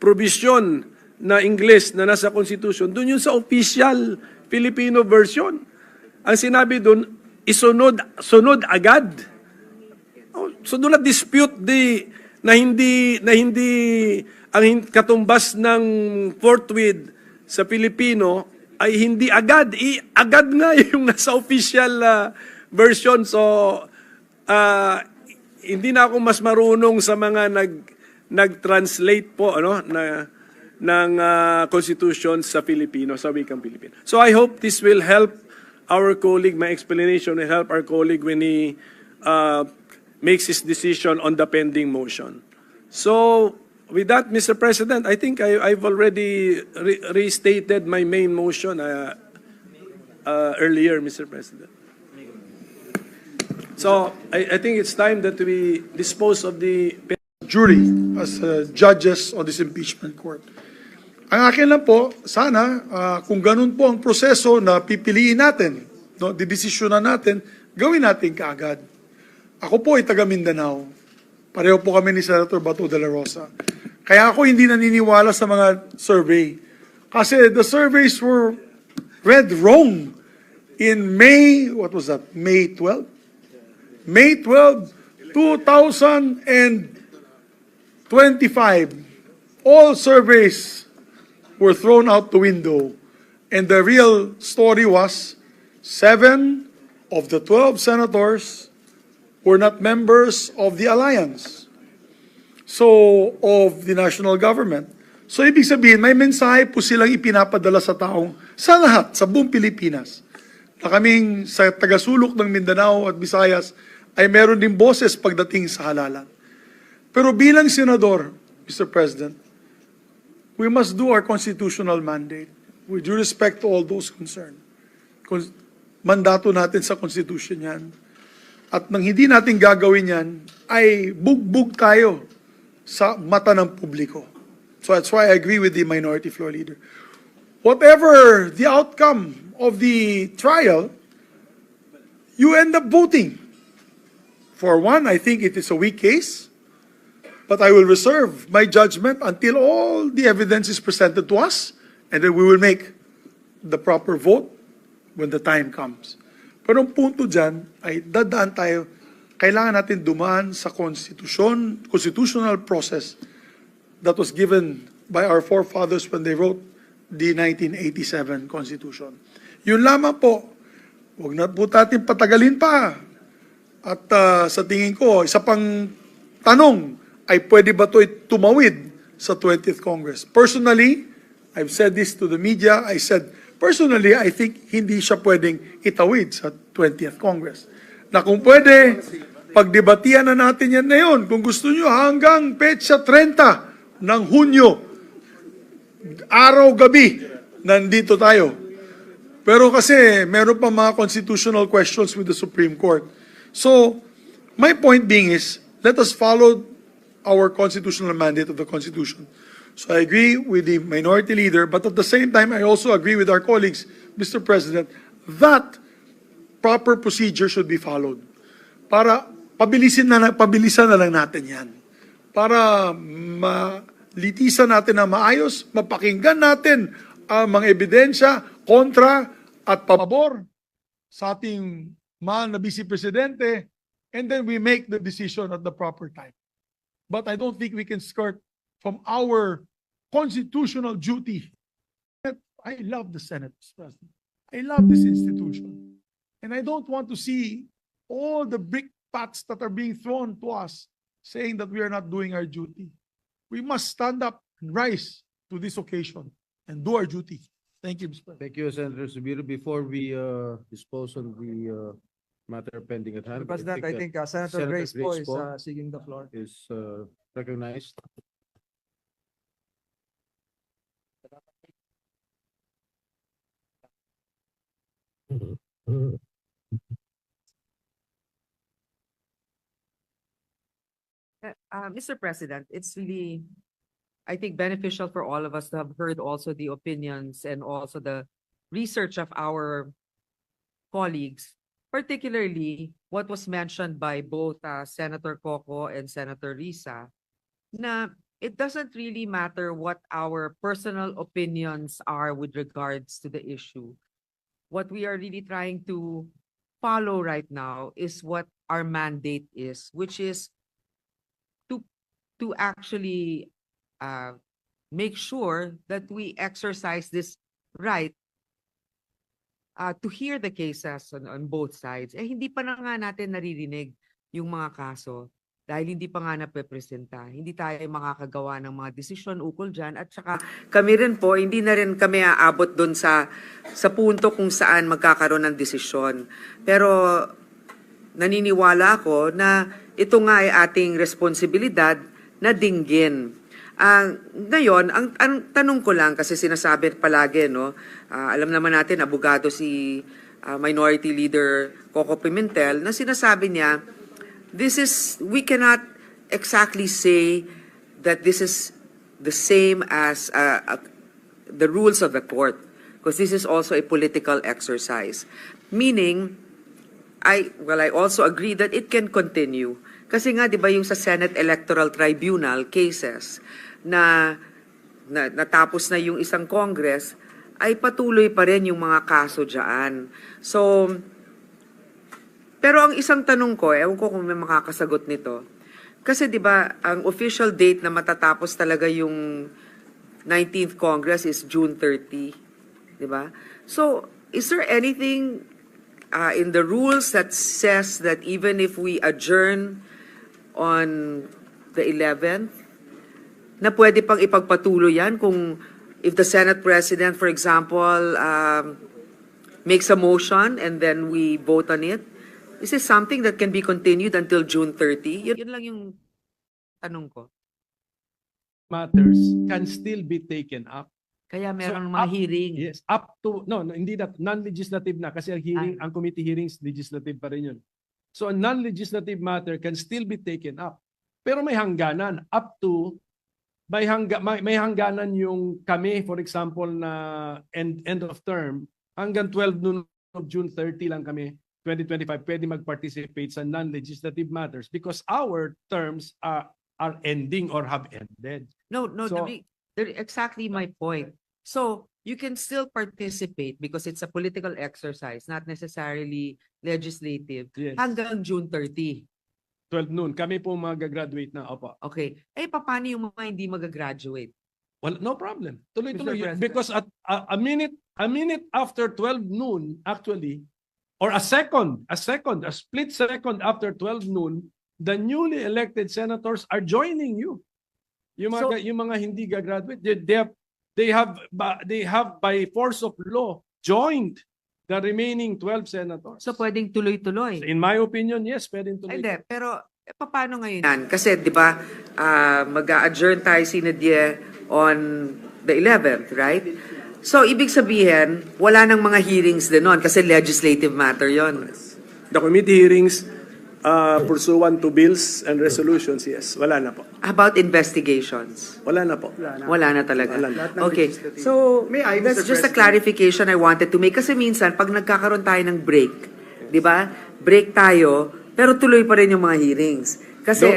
provision na English na nasa Constitution, dun yun sa official Filipino version. Ang sinabi dun, sunod agad. So do not dispute na hindi ang katumbas ng forthwith sa Filipino ay hindi agad. Agad nga yung nasa official version. So hindi na ako mas marunong sa mga nag-translate po ng Constitution sa Filipino, sa wikang Filipino. So I hope this will help our colleague, my explanation will help our colleague when he makes his decision on the pending motion. So with that, Mr. President, I think I've already restated my main motion earlier, Mr. President. So I think it's time that we dispose of the jury as judges on this impeachment court. Ang akin lang po, sana kung ganun po ang proseso na pipiliin natin, no, didesisyonan natin, gawin natin kaagad. Ako po ay taga Mindanao. Pareho po kami ni Senator Bato de la Rosa. Kaya ako hindi naniniwala sa mga survey. Kasi the surveys were read wrong in May, what was that, May 12? May 12, 2025, all surveys were thrown out the window. And the real story was 7 of the 12 senators were not members of the alliance, so of the national government. So ibig sabihin, may mensahe po silang ipinapadala sa taong, sa lahat, sa buong Pilipinas, na kaming sa tagasulok ng Mindanao at Visayas, ay meron din boses pagdating sa halalan. Pero bilang senador, Mr. President, we must do our constitutional mandate with due respect to all those concerned. Mandato natin sa Constitution yan. At nang hindi natin gagawin yan, ay bugbog tayo sa mata ng publiko. So that's why I agree with the Minority Floor Leader. Whatever the outcome of the trial, you end up voting. For one, I think it is a weak case, but I will reserve my judgment until all the evidence is presented to us, and then we will make the proper vote when the time comes. Pero ang punto dyan ay dadaan tayo, kailangan natin dumaan sa constitutional process that was given by our forefathers when they wrote the 1987 Constitution. Yun lamang po, huwag na po natin patagalin pa. At sa tingin ko, isa pang tanong ay pwede ba ito tumawid sa 20th Congress? Personally, I've said this to the media, I said, personally, I think hindi siya pwedeng itawid sa 20th Congress. Na kung pwede, pagdebatihan na natin yan ngayon. Kung gusto nyo, hanggang petsa 30 ng Hunyo, araw-gabi, nandito tayo. Pero kasi, meron pa mga constitutional questions with the Supreme Court. So, my point being is, let us follow our constitutional mandate of the Constitution. So I agree with the Minority Leader, but at the same time, I also agree with our colleagues, Mr. President, that proper procedure should be followed. Para pabilisan na lang natin yan. Para malitisan natin na maayos, mapakinggan natin ang mga ebidensya, kontra at pabor sa ating mahal na Vice Presidente, and then we make the decision at the proper time. But I don't think we can skirt from our constitutional duty. I love the Senate, Mr. President. I love this institution. And I don't want to see all the brick bats that are being thrown to us saying that we are not doing our duty. We must stand up and rise to this occasion and do our duty. Thank you, Mr. President. Thank you, Senator Subiro. Before we dispose on the matter pending at hand, Mr. President, I think Senator Grace Poe is seeking the floor. is recognized. Mr. President, it's really, I think, beneficial for all of us to have heard also the opinions and also the research of our colleagues, particularly what was mentioned by both Senator Coco and Senator Risa, na it doesn't really matter what our personal opinions are with regards to the issue. What we are really trying to follow right now is what our mandate is, which is to actually make sure that we exercise this right to hear the cases on both sides. Eh, hindi pa na nga natin naririnig yung mga kaso dahil hindi pa nga napepresenta. Hindi tayo makakagawa ng mga desisyon ukol dyan. At saka kami rin po, hindi na rin kami aabot doon sa punto kung saan magkakaroon ng desisyon. Pero naniniwala ako na ito nga ay ating responsibilidad na dinggin. Ngayon, ang tanong ko lang, kasi sinasabi palagi, no, alam naman natin, abogado si Minority Leader Coco Pimentel, na sinasabi niya, we cannot exactly say that this is the same as the rules of the court, because this is also a political exercise. Meaning, I also agree that it can continue. Kasi nga, di ba yung sa Senate Electoral Tribunal cases na natapos na yung isang Congress, ay patuloy pa rin yung mga kaso dyan. So, pero ang isang tanong ko, ewan ko kung may makakasagot nito, kasi di ba ang official date na matatapos talaga yung 19th Congress is June 30, di ba? So, is there anything in the rules that says that even if we adjourn on the 11th, na pwede pang ipagpatuloy yan kung if the Senate President, for example, makes a motion and then we vote on it? Is this something that can be continued until June 30? Yun lang yung tanong ko. Matters can still be taken up. Kaya meron So, mga up- hearing. Yes, up to, no, hindi that, non-legislative na, kasi ang hearing, ang committee hearings, legislative pa rin yun. So a non-legislative matter can still be taken up. Pero may hangganan, up to, may hangganan yung kami, for example, na end of term, hanggang 12 noon of June 30 lang kami, 2025, pwede mag-participate sa non-legislative matters because our terms are ending or have ended. No, So- exactly my point. So, you can still participate because it's a political exercise, not necessarily legislative, Yes. hanggang June 30. 12 noon, kami po mag-graduate na, opo. Okay. Eh, paano yung mga hindi mag-graduate? Well, no problem. Tuloy-tuloy. Mr. President. Because at a minute after 12 noon, actually, or a split second after 12 noon, the newly elected senators are joining you. Yung mga hindi gagraduate, they have by force of law joined the remaining 12 senators. So, pwedeng tuloy-tuloy. In my opinion, yes, pwedeng tuloy. Hindi, pero paano ngayon? Kasi, di ba, mag-a-adjourn tayo sinadye on the 11th, right? So, ibig sabihin, wala nang mga hearings din nun kasi legislative matter yon. The committee hearings pursuant to bills and resolutions, yes, wala na po. About investigations? Wala na po. Wala na talaga. Wala na. Okay, so that's just a clarification I wanted to make. Kasi minsan, pag nagkakaroon tayo ng break, di ba? Break tayo, pero tuloy pa rin yung mga hearings. Kasi,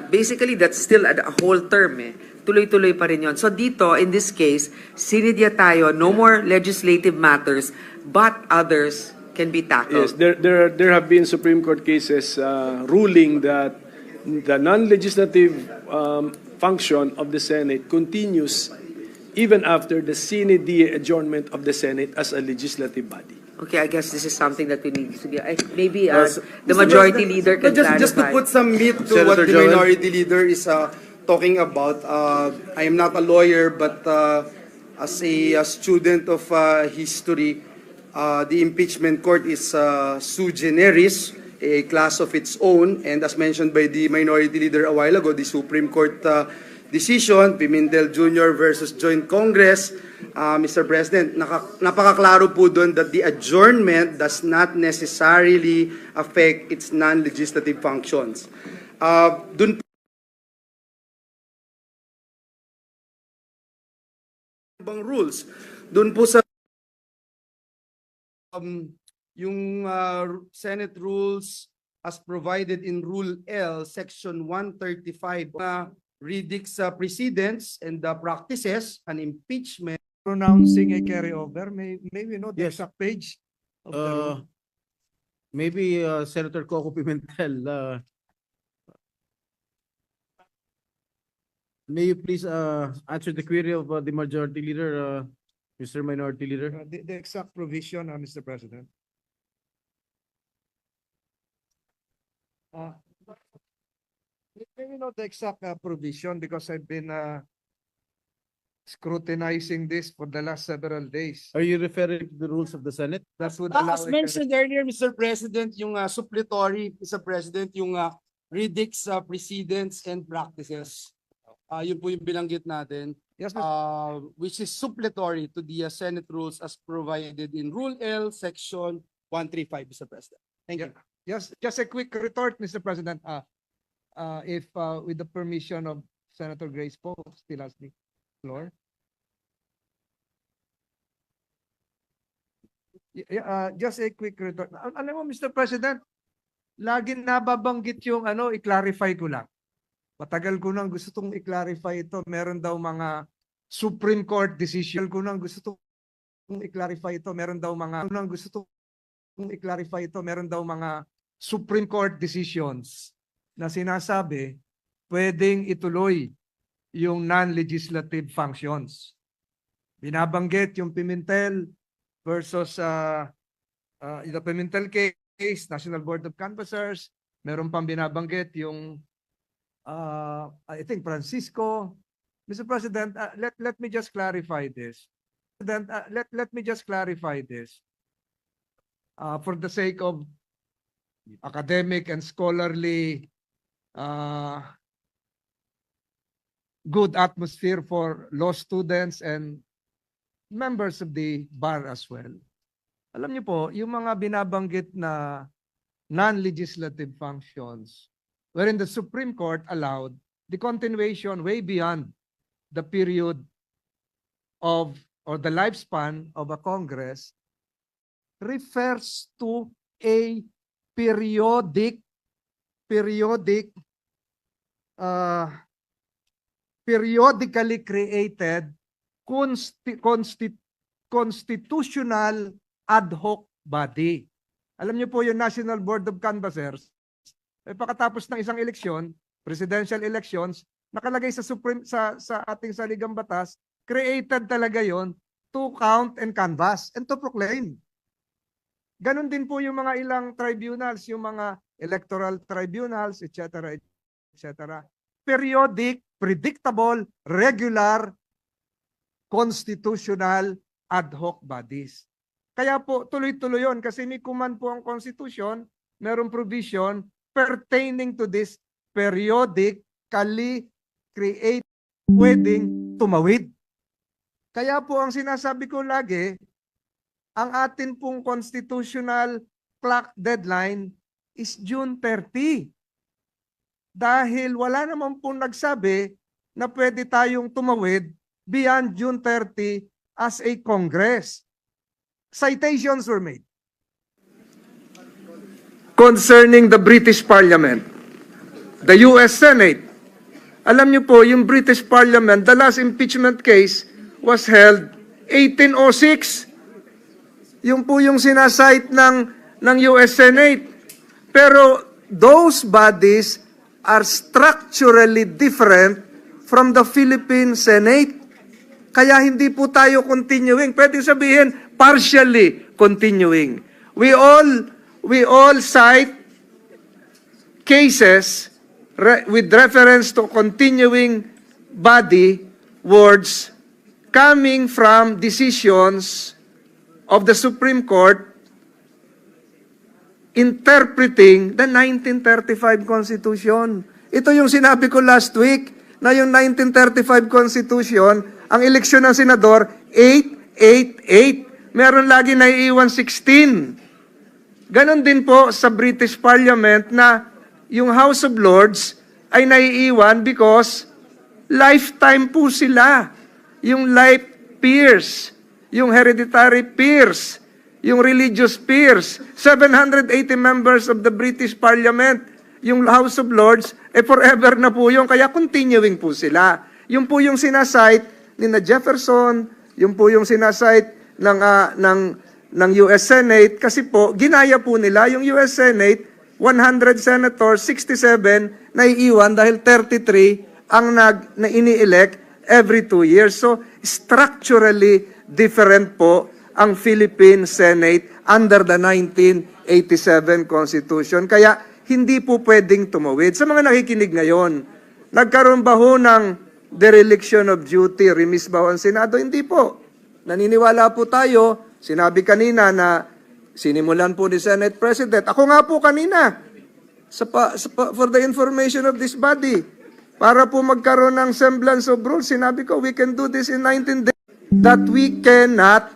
basically, that's still a whole term eh. Tuloy-tuloy pa rin yun. So dito, in this case, sinidya tayo, no more legislative matters, but others can be tackled. Yes, there have been Supreme Court cases ruling that the non-legislative function of the Senate continues even after the sine die adjournment of the Senate as a legislative body. Okay, I guess this is something that we need to get. Maybe Yes. the Mr. majority President, leader can just to clarify. put some meat to Senator what the Joel. minority leader is talking about, I am not a lawyer, but as a student of history, the impeachment court is sui generis, a class of its own, and as mentioned by the minority leader a while ago, the Supreme Court decision, Pimentel Jr. versus Joint Congress, Mr. President, napakaklaro po doon that the adjournment does not necessarily affect its non-legislative functions. Doon bang rules? Doon po sa yung Senate rules as provided in Rule L, Section 135, Ridic's precedents and the practices and impeachment. Pronouncing a carryover, may we know the Yes. exact page of the rule? Maybe Senator Coco Pimentel, may you please answer the query of the majority leader, Mr. Minority Leader? The exact provision, Mr. President. May we know the exact provision because I've been scrutinizing this for the last several days. Are you referring to the rules of the Senate? That would allow As mentioned earlier, Mr. President, yung suppletory, Mr. President, yung Ridic's precedents and practices. Yun po yung binanggit natin. Yes, Mr. Which is suppletory to the Senate rules as provided in Rule L, Section 135, Mr. President. Thank you. Just a quick retort, Mr. President. If with the permission of Senator Grace Poe, still has the floor. Just a quick retort. Alam mo, Mr. President, laging nababanggit yung i-clarify ko lang. Matagal ko nang gusto tong i-clarify ito. Meron daw mga Supreme Court decision ko nang gusto tong i-clarify ito. Meron daw mga Supreme Court decisions na sinasabi pwedeng ituloy yung non-legislative functions. Binabanggit yung Pimentel versus the Pimentel case, National Board of Canvassers. Meron pang binabanggit yung I think Francisco. Mr. President, let me just clarify this. Let me just clarify this. For the sake of academic and scholarly good atmosphere for law students and members of the bar as well. Alam niyo po, yung mga binabanggit na non-legislative functions wherein the Supreme Court allowed the continuation way beyond the period of or the lifespan of a Congress refers to a periodically created constitutional ad hoc body. Alam niyo po yung National Board of Canvassers, pagkatapos ng isang eleksyon, presidential elections, nakalagay sa ating saligang batas, created talaga yon to count and canvass and to proclaim. Ganon din po yung mga ilang tribunals, yung mga electoral tribunals, etc., etc. Periodic, predictable, regular, constitutional ad hoc bodies. Kaya po tuloy-tuloy yon kasi may command po ang Constitution, merong provision pertaining to this periodically create, pwedeng tumawid. Kaya po ang sinasabi ko lagi, ang atin pong constitutional clock deadline is June 30. Dahil wala naman pong nagsabi na pwede tayong tumawid beyond June 30 as a Congress. Citations were made. Concerning the British Parliament, the US Senate, alam niyo po, yung British Parliament, the last impeachment case was held 1806. Yung po yung sinasite ng US Senate. Pero those bodies are structurally different from the Philippine Senate. Kaya hindi po tayo continuing. Pwede sabihin, partially continuing. We all cite cases with reference to continuing body words coming from decisions of the Supreme Court interpreting the 1935 Constitution. Ito yung sinabi ko last week, na yung 1935 Constitution, ang eleksyon ng senador, 888. Meron lagi naiiwan 16. Ganon din po sa British Parliament na yung House of Lords ay naiiwan because lifetime po sila. Yung life peers, yung hereditary peers, yung religious peers, 780 members of the British Parliament, yung House of Lords, forever na po yun, kaya continuing po sila. Yung po yung sinasite ni na Jefferson, yung po yung sinasite ng US Senate, kasi po, ginaya po nila yung US Senate, 100 senators, 67 naiiwan dahil 33 ang na ini-elect every 2 years. So, structurally different po ang Philippine Senate under the 1987 Constitution. Kaya, hindi po pwedeng tumawid. Sa mga nakikinig ngayon, nagkaroon ba ho ng dereliction of duty, remiss ba ho ang Senado? Hindi po. Naniniwala po tayo, sinabi kanina na sinimulan po ni Senate President. Ako nga po kanina, for the information of this body, para po magkaroon ng semblance of rules, sinabi ko, we can do this in 19 days. That we cannot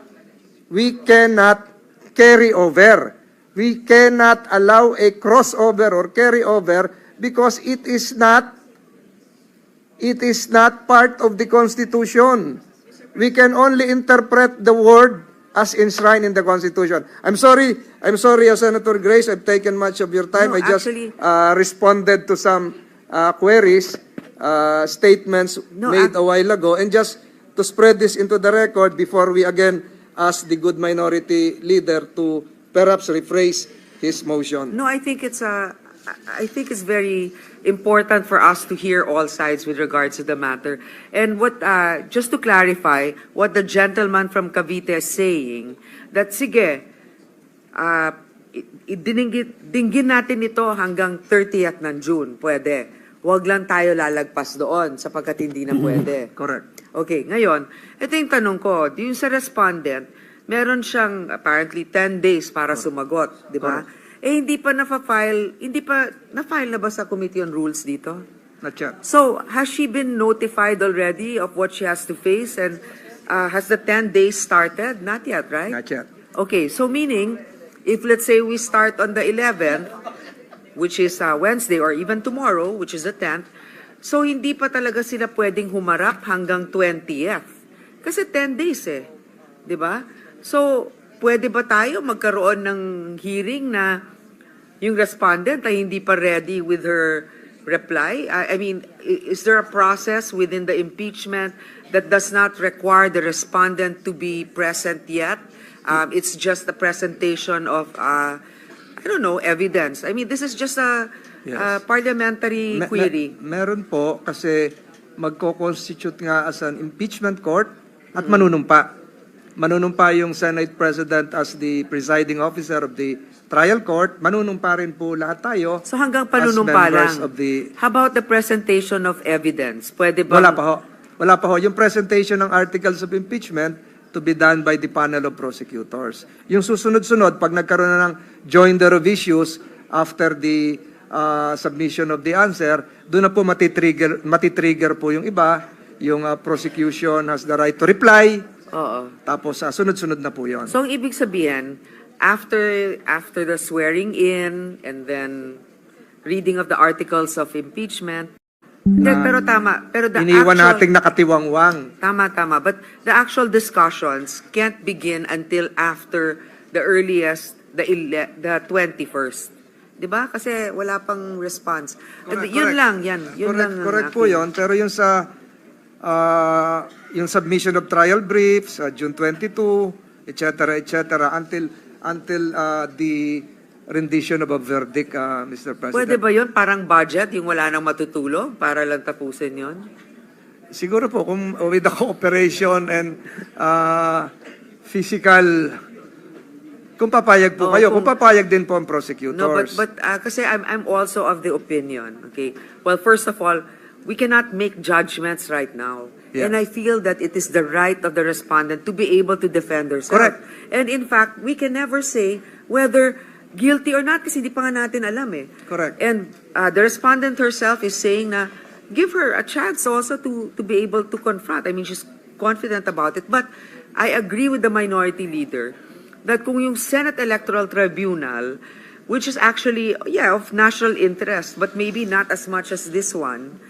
carry over. We cannot allow a crossover or carry over because it is not part of the Constitution. We can only interpret the word as enshrined in the Constitution. I'm sorry, Senator Grace, I've taken much of your time. No, I just actually- responded to some queries, statements No, made a while ago, and just to spread this into the record before we again ask the good minority leader to perhaps rephrase his motion. No, I think it's very important for us to hear all sides with regards to the matter. And just to clarify, what the gentleman from Cavite is saying, that sige, dinggin natin ito hanggang 30th ng June, pwede. Huwag lang tayo lalagpas doon sapagkat hindi na pwede. Correct. Okay, ngayon, ito yung tanong ko, yung sa respondent, meron siyang apparently 10 days para sumagot, di ba? Hindi pa na-file na ba sa Committee on Rules dito? Not yet. So, has she been notified already of what she has to face and has the 10 days started? Not yet, right? Not yet. Okay, so meaning, if let's say we start on the 11th, which is Wednesday, or even tomorrow, which is the 10th, so hindi pa talaga sila pwedeng humarap hanggang 20th. Kasi 10 days di ba? So, pwede ba tayo magkaroon ng hearing na yung respondent ay hindi pa ready with her reply? I mean, is there a process within the impeachment that does not require the respondent to be present yet? It's just the presentation of, evidence. I mean, this is just a parliamentary query. Meron po kasi magko-constitute nga as an impeachment court at manunumpa. Manunumpa yung Senate President as the presiding officer of the trial court. Manunumpa rin po lahat tayo. So hanggang panunumpa as members lang. of the... How about the presentation of evidence? Pwede ba? Wala pa ho. Yung presentation ng articles of impeachment to be done by the panel of prosecutors. Yung susunod-sunod, pag nagkaroon na ng joinder of issues after the submission of the answer, doon na po matitrigger po yung iba. Yung prosecution has the right to reply. Oo. Tapos sunod-sunod na po yun. So, ang ibig sabihin, after the swearing in and then reading of the articles of impeachment, pero tama, pero the iniwan actual, nating nakatiwangwang. Tama, but the actual discussions can't begin until after the earliest, the 21st. 'Di ba? Kasi wala pang response. Yun lang. Correct po yun. Pero yung sa yung submission of trial briefs, June 22, etc., until the rendition of a verdict, Mr. President. Pwede ba yun? Parang budget, yung wala nang matutulog para lang tapusin yun? Siguro po, kung with the cooperation and physical, kung papayag po kayo, kung papayag din po ang prosecutors. No, but kasi I'm also of the opinion, okay? Well, first of all, we cannot make judgments right now. Yeah. And I feel that it is the right of the respondent to be able to defend herself. Correct. And in fact, we can never say whether guilty or not kasi di pa nga natin alam eh. Correct. And the respondent herself is saying na give her a chance also to be able to confront. I mean, she's confident about it. But I agree with the minority leader that kung yung Senate Electoral Tribunal, which is actually, yeah, of national interest, but maybe not as much as this one,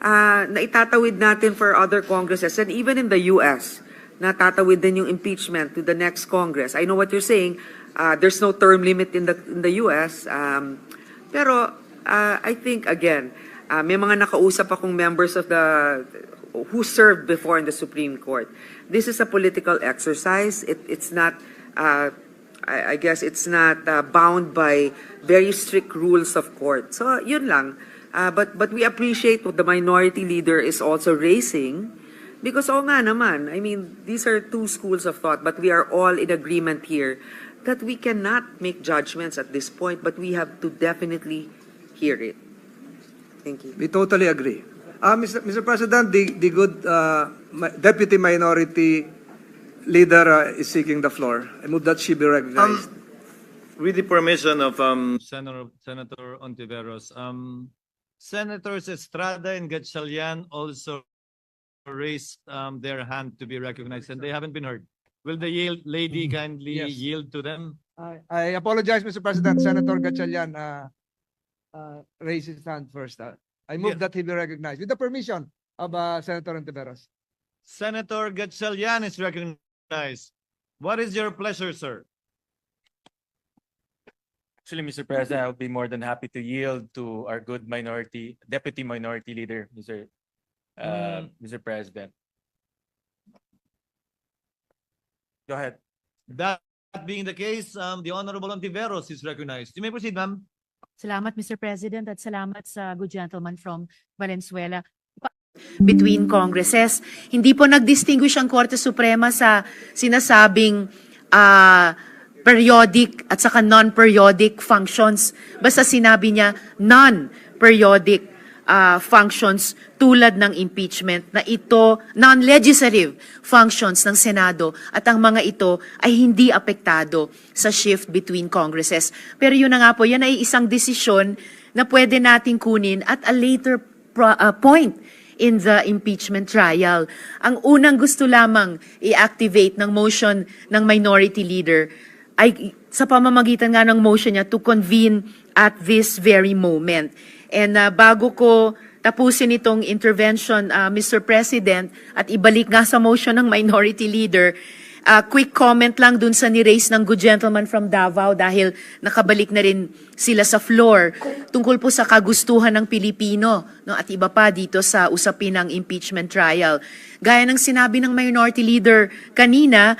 na itatawid natin for other congresses, and even in the US, natatawid din yung impeachment to the next Congress. I know what you're saying, there's no term limit in the US, pero I think, again, may mga nakausap akong members of who served before in the Supreme Court. This is a political exercise. It's not, I guess it's not bound by very strict rules of court. So yun lang. But we appreciate what the minority leader is also raising because oo nga naman, I mean, these are two schools of thought, but we are all in agreement here that we cannot make judgments at this point, but we have to definitely hear it. Thank you. We totally agree. Mr. President, the good Deputy Minority Leader is seeking the floor. I move that she be recognized. With the permission of Senator Ontiveros, Senators Estrada and Gatchalian also raised their hand to be recognized, and they haven't been heard. Will the lady kindly Yes. yield to them? I apologize, Mr. President. Senator Gatchalian raised his hand first. I move that he be recognized with the permission of Senator Ontiveros. Senator Gatchalian is recognized. What is your pleasure, sir? Actually, Mr. President, I would be more than happy to yield to our good Deputy Minority Leader, Mr. President. Go ahead. That being the case, the Honorable Ontiveros is recognized. You may proceed, ma'am. Salamat, Mr. President, at salamat sa good gentleman from Valenzuela. Between Congresses, hindi po nag-distinguish ang Korte Suprema sa sinasabing periodic at saka non-periodic functions. Basta sinabi niya non-periodic functions tulad ng impeachment na ito, non-legislative functions ng Senado at ang mga ito ay hindi apektado sa shift between Congresses. Pero yun na nga po, yan ay isang desisyon na pwede nating kunin at a later point in the impeachment trial. Ang unang gusto lamang i-activate ng motion ng minority leader ay sa pamamagitan nga ng motion niya to convene at this very moment. And bago ko tapusin itong intervention, Mr. President, at ibalik nga sa motion ng minority leader, quick comment lang dun sa ni-raise ng good gentleman from Davao dahil nakabalik na rin sila sa floor tungkol po sa kagustuhan ng Pilipino, no, at iba pa dito sa usapin ng impeachment trial. Gaya ng sinabi ng minority leader kanina,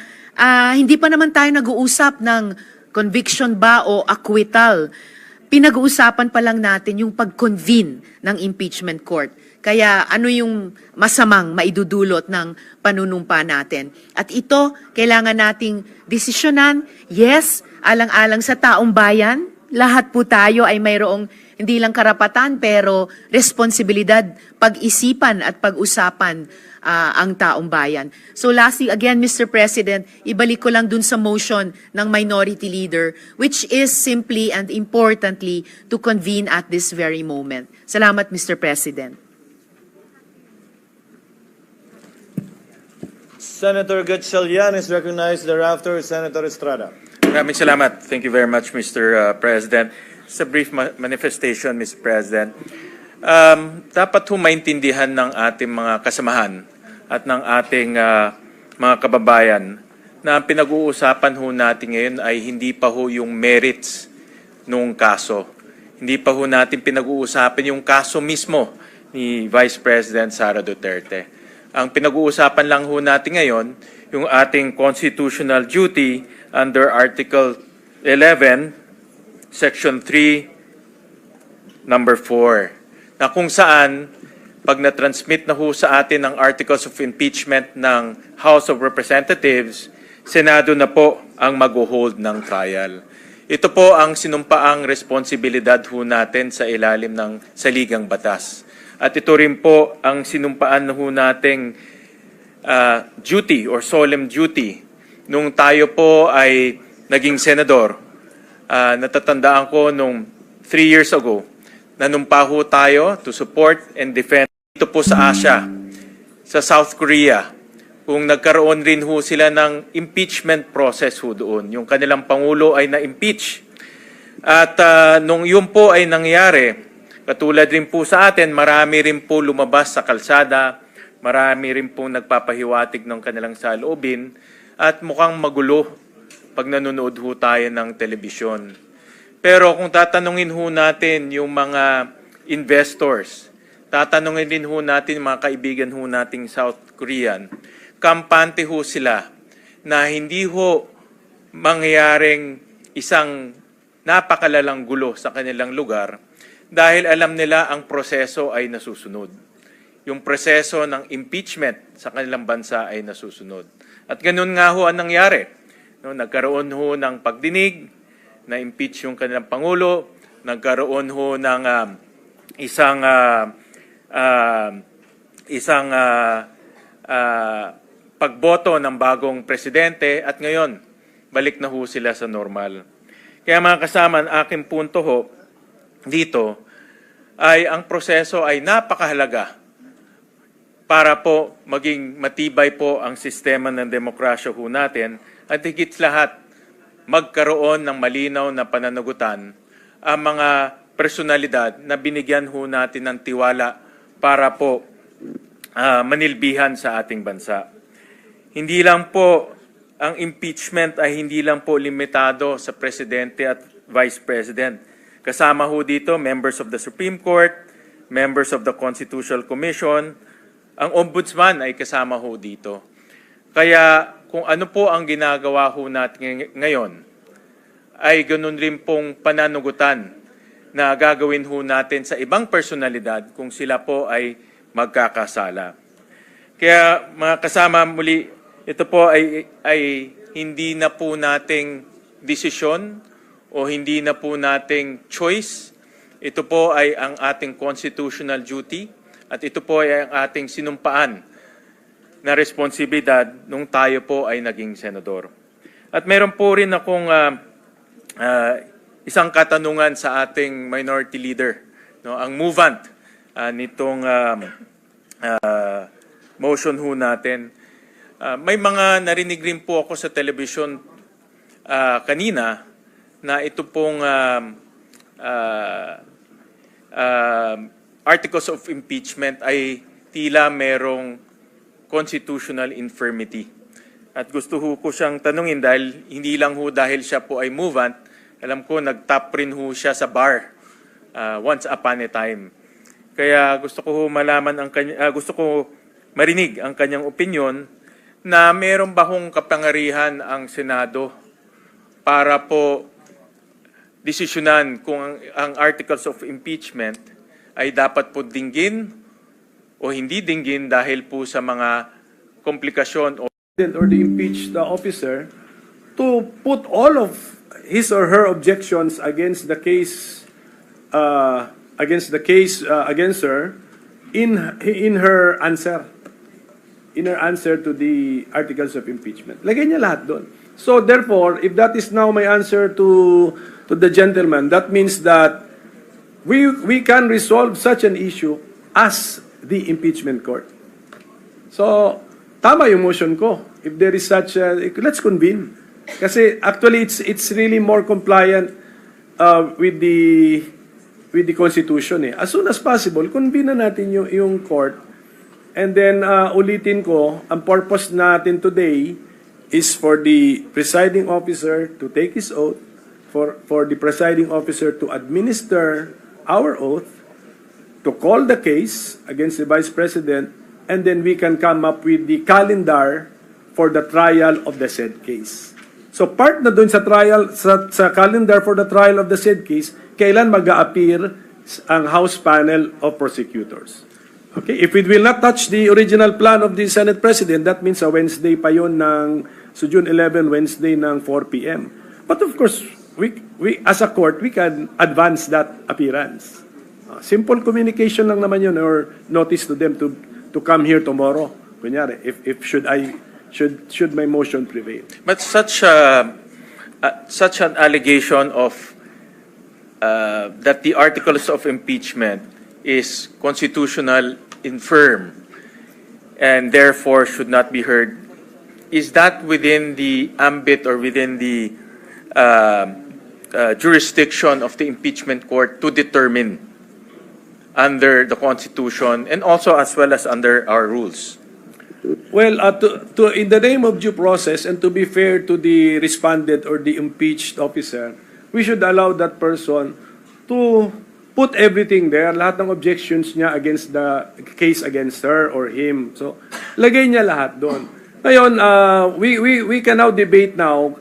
hindi pa naman tayo nag-uusap ng conviction ba o acquittal. Pinag-uusapan pa lang natin yung pag-convene ng impeachment court. Kaya ano yung masamang maidudulot ng panunumpa natin. At ito, kailangan nating desisyonan. Yes, alang-alang sa taong bayan, lahat po tayo ay mayroong hindi lang karapatan pero responsibilidad, pag-isipan at pag-usapan ang taong bayan. So lastly, again, Mr. President, ibalik ko lang dun sa motion ng minority leader, which is simply and importantly to convene at this very moment. Salamat, Mr. President. Senator Gatchalian is recognized. Thereafter, Senator Estrada. Maraming salamat. Thank you very much, Mr. President. It's a brief manifestation, Mr. President. Dapat maintindihan ng ating mga kasamahan at ng ating mga kababayan na ang pinag-uusapan natin ngayon ay hindi pa yung merits nung kaso. Hindi pa natin pinag-uusapan yung kaso mismo ni Vice President Sara Duterte. Ang pinag-uusapan lang natin ngayon, yung ating constitutional duty under Article 11, Section 3, Number 4, na kung saan pag na-transmit na ho sa atin ang articles of impeachment ng House of Representatives, Senado na po ang mag-hold ng trial. Ito po ang sinumpaang responsibilidad ho natin sa ilalim ng saligang batas. At ito rin po ang sinumpaan ho nating duty or solemn duty nung tayo po ay naging senador. Natatandaan ko nung 3 years ago, nanumpa ho tayo to support and defend dito po sa Asia, sa South Korea, kung nagkaroon rin ho sila ng impeachment process ho doon. Yung kanilang Pangulo ay na-impeach. At nung yun po ay nangyari, katulad rin po sa atin, marami rin po lumabas sa kalsada, marami rin po nagpapahiwatig ng kanilang saloobin, at mukhang magulo pag nanonood ho tayo ng telebisyon. Pero kung tatanungin ho natin yung mga investors, tatanungin din ho natin mga kaibigan ho nating South Korean, kampante ho sila na hindi ho mangyaring isang napakalalang gulo sa kanilang lugar dahil alam nila ang proseso ay nasusunod. Yung proseso ng impeachment sa kanilang bansa ay nasusunod. At ganun nga ho ang nangyari. No, nagkaroon ho ng pagdinig, na-impeach yung kanilang Pangulo, nagkaroon ho ng isang pagboto ng bagong presidente at ngayon, balik na ho sila sa normal. Kaya mga kasama, ang aking punto ho dito ay ang proseso ay napakahalaga para po maging matibay po ang sistema ng demokrasya ho natin at higit lahat magkaroon ng malinaw na pananagutan ang mga personalidad na binigyan ho natin ng tiwala para po manilbihan sa ating bansa. Hindi lang po ang impeachment ay hindi lang po limitado sa Presidente at Vice President. Kasama ho dito members of the Supreme Court, members of the Constitutional Commission, ang Ombudsman ay kasama ho dito. Kaya kung ano po ang ginagawa ho natin ngayon, ay ganun rin pong pananugutan na gagawin ho natin sa ibang personalidad kung sila po ay magkakasala. Kaya mga kasama, muli, ito po ay hindi na po nating desisyon o hindi na po nating choice. Ito po ay ang ating constitutional duty at ito po ay ang ating sinumpaan na responsibilidad nung tayo po ay naging senador. At meron po rin akong isang katanungan sa ating minority leader, no, ang movant nitong motion ho natin. May mga narinig rin po ako sa television kanina na ito pong articles of impeachment ay tila merong constitutional infirmity. At gusto ko siyang tanungin dahil hindi lang ho dahil siya po ay movant, alam ko nag-top rin ho siya sa bar once upon a time. Kaya gusto ko malaman ang gusto ko marinig ang kanyang opinion na meron ba hong kapangyarihan ang Senado para po desisyonan kung ang articles of impeachment ay dapat po dinggin o hindi dinggin dahil po sa mga komplikasyon or the impeached officer to put all of his or her objections against the case against her in her answer to the articles of impeachment. Lagay niya lahat doon. So therefore, if that is now my answer to the gentleman, that means that we can resolve such an issue as the impeachment court. So tama yung motion ko. If there is such let's convene. Kasi actually it's really more compliant with the Constitution. As soon as possible, convene na natin yung court. And then ulitin ko, ang purpose natin today is for the presiding officer to take his oath, for the presiding officer to administer our oath, to call the case against the Vice President, and then we can come up with the calendar for the trial of the said case. So part na dun sa trial, sa calendar for the trial of the said case, kailan mag-a-appear ang House Panel of Prosecutors. Okay, if it will not touch the original plan of the Senate President, that means sa Wednesday pa yun so June 11, Wednesday ng 4 p.m. But of course, we as a court, we can advance that appearance. Simple communication lang naman yun, or notice to them to come here tomorrow. Kunyari, if should my motion prevail. But such an allegation of that the articles of impeachment is constitutional infirm and therefore should not be heard, is that within the ambit or within the jurisdiction of the impeachment court to determine under the Constitution and also as well as under our rules? Well, in the name of due process and to be fair to the respondent or the impeached officer, we should allow that person to put everything there, lahat ng objections niya against the case against her or him. So, lagay niya lahat doon. Ngayon, we can now debate now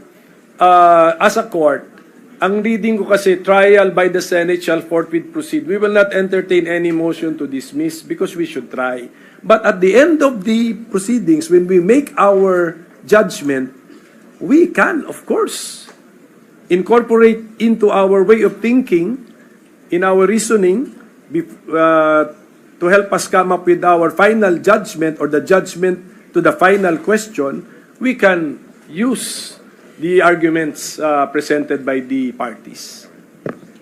as a court. Ang reading ko kasi, trial by the Senate shall forthwith proceed. We will not entertain any motion to dismiss because we should try. But at the end of the proceedings, when we make our judgment, we can, of course, incorporate into our way of thinking, in our reasoning, to help us come up with our final judgment or the judgment to the final question, we can use the arguments presented by the parties.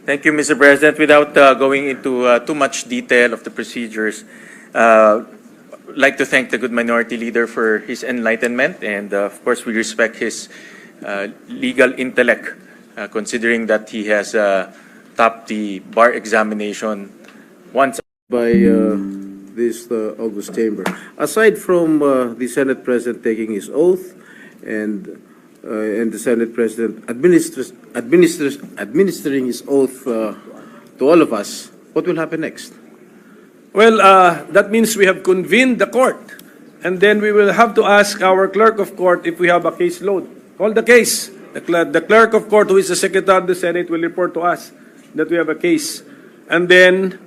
Thank you, Mr. President. Without going into too much detail of the procedures, I'd like to thank the good minority leader for his enlightenment, and of course we respect his legal intellect, considering that he has topped the bar examination once. By this August chamber. Aside from the Senate President taking his oath and the Senate President administering his oath to all of us, what will happen next? Well, that means we have convened the court, and then we will have to ask our clerk of court if we have a case load. Call the case. The clerk of court, who is the Secretary of the Senate, will report to us that we have a case. And then,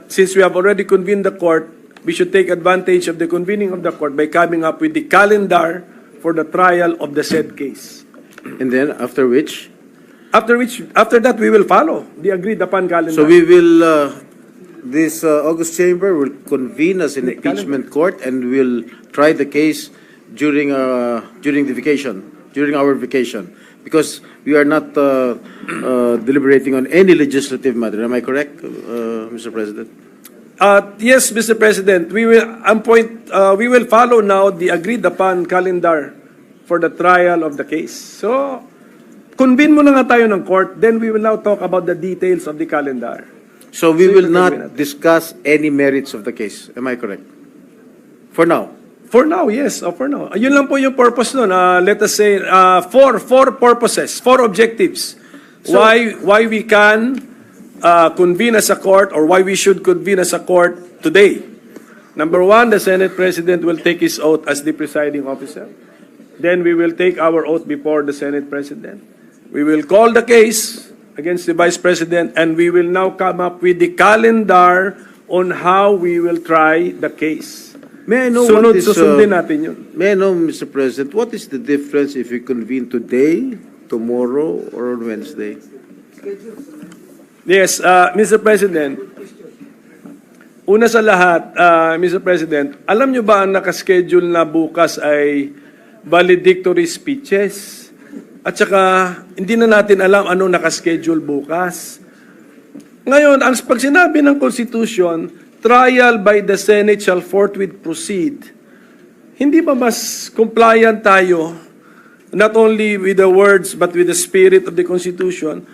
since we have already convened the court, we should take advantage of the convening of the court by coming up with the calendar for the trial of the said case. And then after that, we will follow the agreed upon calendar. So we will, this August chamber will convene as an impeachment court and will try the case during our vacation, because we are not deliberating on any legislative matter. Am I correct, Mr. President? Yes, Mr. President, we will follow now the agreed upon calendar for the trial of the case. So, convene muna nga tayo ng court, then we will now talk about the details of the calendar. So we will not discuss any merits of the case. Am I correct? For now. For now, yes. For now. Yun lang po yung purpose nun. Let us say, four purposes, four objectives. So, why we can convene as a court, or why we should convene as a court today. Number one, the Senate President will take his oath as the presiding officer. Then we will take our oath before the Senate President. We will call the case against the Vice President, and we will now come up with the calendar on how we will try the case. may I know Susundin natin yun. May I know, Mr. President, what is the difference if we convene today, tomorrow, or on Wednesday? Yes, Mr. President, una sa lahat, Mr. President, alam nyo ba ang nakaschedule na bukas ay valedictory speeches? At saka, hindi na natin alam anong nakaschedule bukas. Ngayon, ang pag sinabi ng Constitution, trial by the Senate shall forthwith proceed. Hindi ba mas compliant tayo, not only with the words, but with the spirit of the Constitution,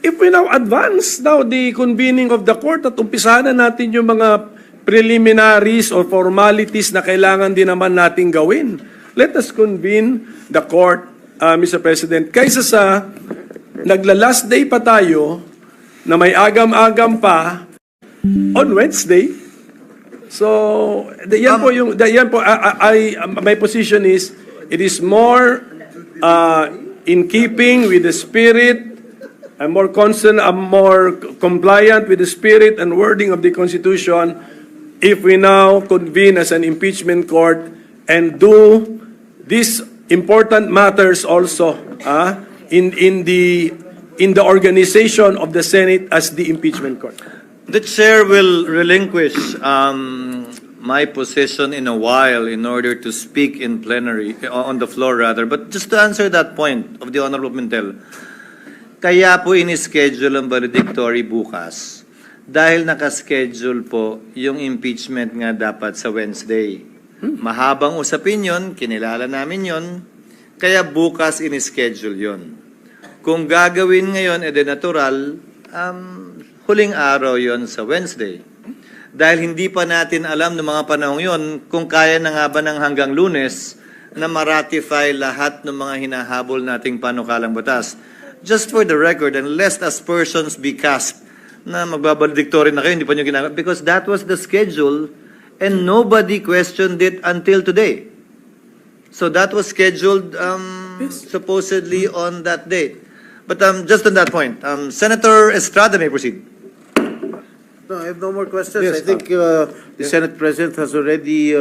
if we now advance now the convening of the court at umpisahan na natin yung mga preliminaries or formalities na kailangan din naman natin gawin. Let us convene the court, Mr. President, kaysa sa nagla-last day pa tayo na may agam-agam pa on Wednesday. So, my position is, it is more in keeping with the spirit. I'm more concerned, I'm more compliant with the spirit and wording of the Constitution if we now convene as an impeachment court and do these important matters also in the organization of the Senate as the impeachment court? The chair will relinquish my position in a while in order to speak in plenary, on the floor rather. But just to answer that point of the Honorable Mintel, kaya po in-schedule ang valedictory bukas dahil nakaschedule po yung impeachment nga dapat sa Wednesday. Mahabang usapin yun, kinilala namin yun, kaya bukas in-schedule yun. Kung gagawin ngayon, natural, huling araw yon sa Wednesday. Dahil hindi pa natin alam ng mga panahon yon kung kaya na nga ba ng hanggang Lunes na maratify lahat ng mga hinahabol nating panukalang batas. Just for the record, and lest as persons be cast na magbabaliktorin na kayo, hindi pa nyo ginagawa, because that was the schedule and nobody questioned it until today. So that was scheduled supposedly on that date. But just on that point, Senator Estrada may proceed. No, I have no more questions. I think the Senate President has already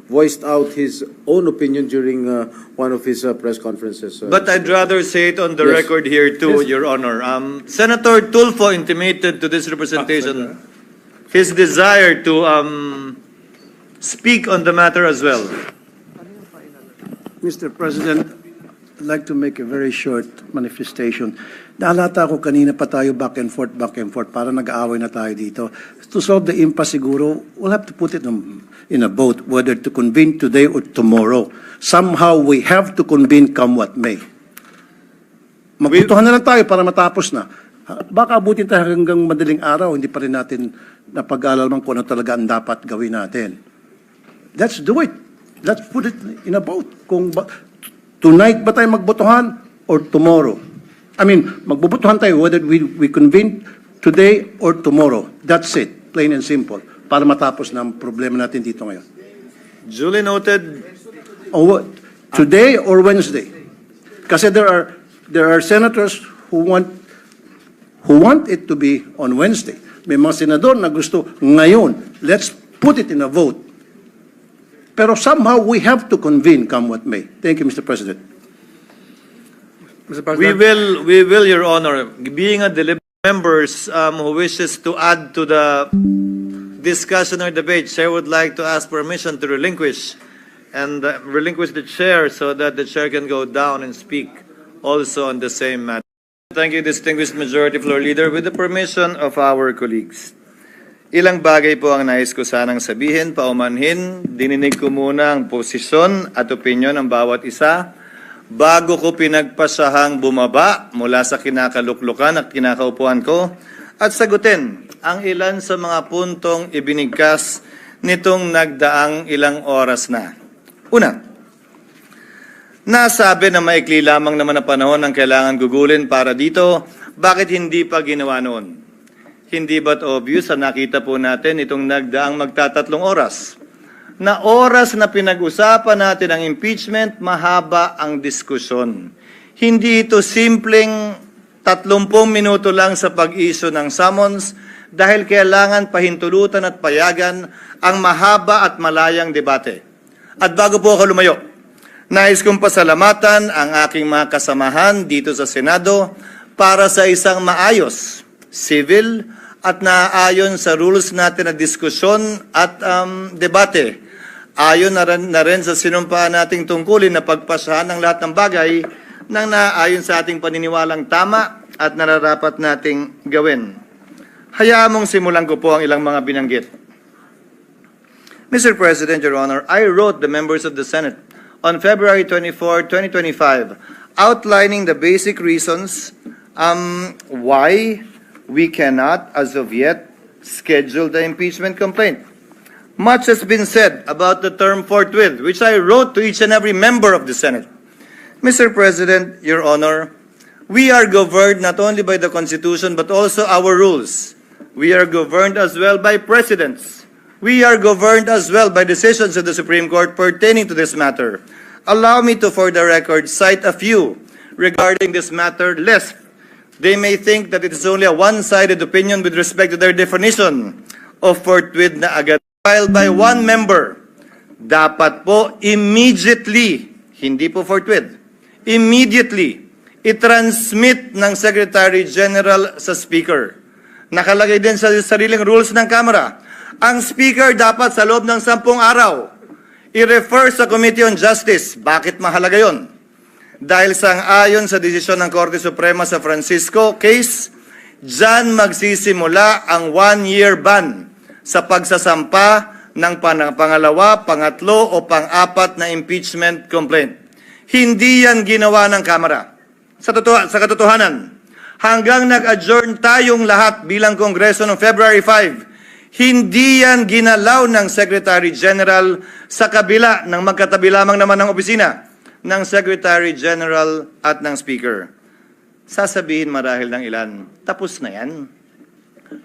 voiced out his own opinion during one of his press conferences. But I'd rather say it on the Yes. record here too, Your Honor. Senator Tulfo intimated to this representation his desire to speak on the matter as well. Mr. President, I'd like to make a very short manifestation. Naalata ko kanina pa tayo back and forth, para nag-aaway na tayo dito. To solve the impasse siguro, we'll have to put it in a vote, whether to convene today or tomorrow. Somehow we have to convene come what may. Magbutuhan na lang tayo para matapos na. Baka abutin tayo hanggang madaling araw, hindi pa rin natin napag-alalaman kung ano talaga ang dapat gawin natin. Let's do it. Let's put it in a vote. Tonight ba tayo magbotohan or tomorrow? I mean, magbobotohan tayo whether we convene today or tomorrow. That's it, plain and simple, para matapos na ang problema natin dito ngayon. Duly noted. Today or Wednesday? Kasi there are senators who want it to be on Wednesday. May mga senador na gusto ngayon. Let's put it in a vote. Pero somehow we have to convene come what may. Thank you, Mr. President. Mr. President? We will, Your Honor. Being a deliberate members who wishes to add to the discussion or debate, Chair would like to ask permission to relinquish the chair so that the chair can go down and speak also on the same matter. Thank you, distinguished Majority Floor Leader. With the permission of our colleagues, ilang bagay po ang nais ko sanang sabihin, paumanhin. Dininig ko muna ang posisyon at opinyon ng bawat isa bago ko pinagpasahang bumaba mula sa kinakaluklukan at kinakaupuan ko at sagutin ang ilan sa mga puntong ibinigkas nitong nagdaang ilang oras na. Una, nasabi na maikli lamang naman na panahon ang kailangan gugulin para dito, bakit hindi pa ginawa noon? Hindi ba't obvious na nakita po natin itong nagdaang magtatatlong oras? Na oras na pinag-usapan natin ang impeachment, mahaba ang diskusyon. Hindi ito simpleng 30 minuto lang sa pag-issue ng summons dahil kailangan pahintulutan at payagan ang mahaba at malayang debate. At bago po ako lumayo, nais kong pasalamatan ang aking mga kasamahan dito sa Senado para sa isang maayos, civil, at naaayon sa rules natin na diskusyon at debate. Ayon na rin sa sinumpaan nating tungkulin na pagpasahan ng lahat ng bagay nang naaayon sa ating paniniwalang tama at nararapat nating gawin. Hayaan mong simulan ko po ang ilang mga binanggit. Mr. President, Your Honor, I wrote the members of the Senate on February 24, 2025, outlining the basic reasons why we cannot, as of yet, schedule the impeachment complaint. Much has been said about the term forthwith, which I wrote to each and every member of the Senate. Mr. President, Your Honor, we are governed not only by the Constitution but also our rules. We are governed as well by precedents. We are governed as well by decisions of the Supreme Court pertaining to this matter. Allow me to, for the record, cite a few regarding this matter, lest they may think that it is only a one-sided opinion with respect to their definition of forthwith na agad. filed by one member, dapat po immediately, hindi po forthwith, immediately, i-transmit ng Secretary General sa Speaker. Nakalagay din sa sariling rules ng Kamara. Ang Speaker dapat sa loob ng 10 araw, i-refer sa Committee on Justice. Bakit mahalaga yon? Dahil sang-ayon sa desisyon ng Korte Suprema sa Francisco case, dyan magsisimula ang 1-year ban sa pagsasampa ng pangalawa, pangatlo o pang-apat na impeachment complaint. Hindi yan ginawa ng Kamara. Sa katotohanan, hanggang nag-adjourn tayong lahat bilang Kongreso noong February 5, hindi yan ginalaw ng Secretary General sa kabila ng magkatabi lamang naman ng opisina ng Secretary General at ng Speaker. Sasabihin marahil ng ilan, tapos na yan.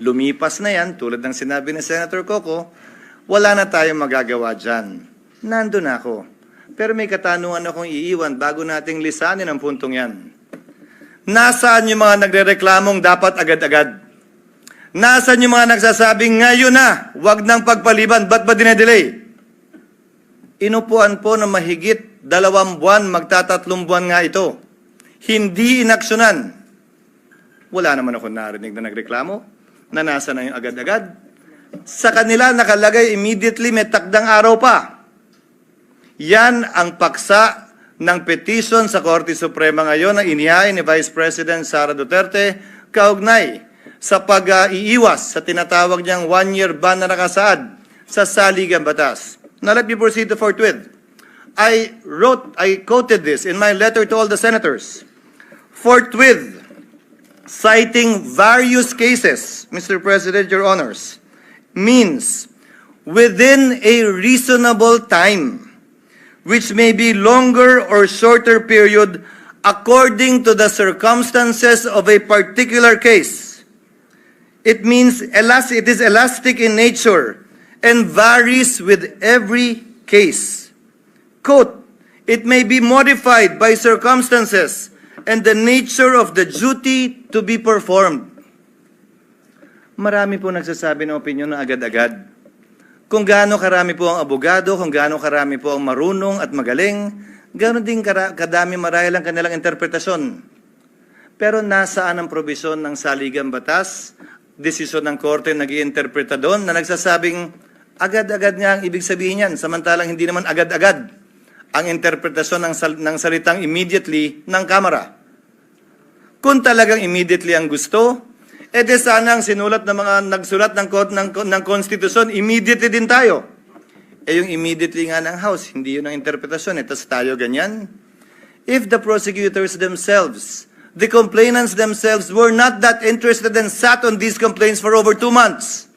Lumipas na yan, tulad ng sinabi ni Senator Coco, wala na tayong magagawa dyan. Nandun ako. Pero may katanungan akong iiwan bago nating lisanin ang puntong yan. Nasaan yung mga nagrereklamong dapat agad-agad? Nasaan yung mga nagsasabing ngayon na, wag nang pagpaliban, ba't ba dinedelay? Inupuan po na mahigit 2 buwan, magtatatlong buwan nga ito. Hindi inaksyonan. Wala naman ako narinig na nagreklamo na nasa na yung agad-agad. Sa kanila nakalagay immediately, may takdang araw pa. Yan ang paksa ng petition sa Korte Suprema ngayon na inihain ni Vice President Sara Duterte kaugnay sa pag-iiwas sa tinatawag niyang 1-year ban na nakasaad sa saligang batas. Now let me proceed to forthwith. I quoted this in my letter to all the senators. Forthwith, citing various cases, Mr. President, Your Honors, means within a reasonable time, which may be longer or shorter period according to the circumstances of a particular case. It means it is elastic in nature and varies with every case. Quote, it may be modified by circumstances and the nature of the duty to be performed. Marami po nagsasabi ng opinyon na agad-agad. Kung gaano karami po ang abogado, kung gaano karami po ang marunong at magaling, gaano din kadami marahil ang kanilang interpretasyon. Pero nasaan ang probisyon ng saligang batas, desisyon ng korte nag-iinterpreta doon na nagsasabing agad-agad nga ang ibig sabihin yan, samantalang hindi naman agad-agad ang interpretasyon ng salitang immediately ng Kamara. Kung talagang immediately ang gusto, de sana ang sinulat ng mga nagsulat ng konstitusyon, immediately din tayo. Yung immediately nga ng House, hindi yun ang interpretasyon. Tapos tayo ganyan. If the prosecutors themselves, the complainants themselves were not that interested and sat on these complaints for over 2 months,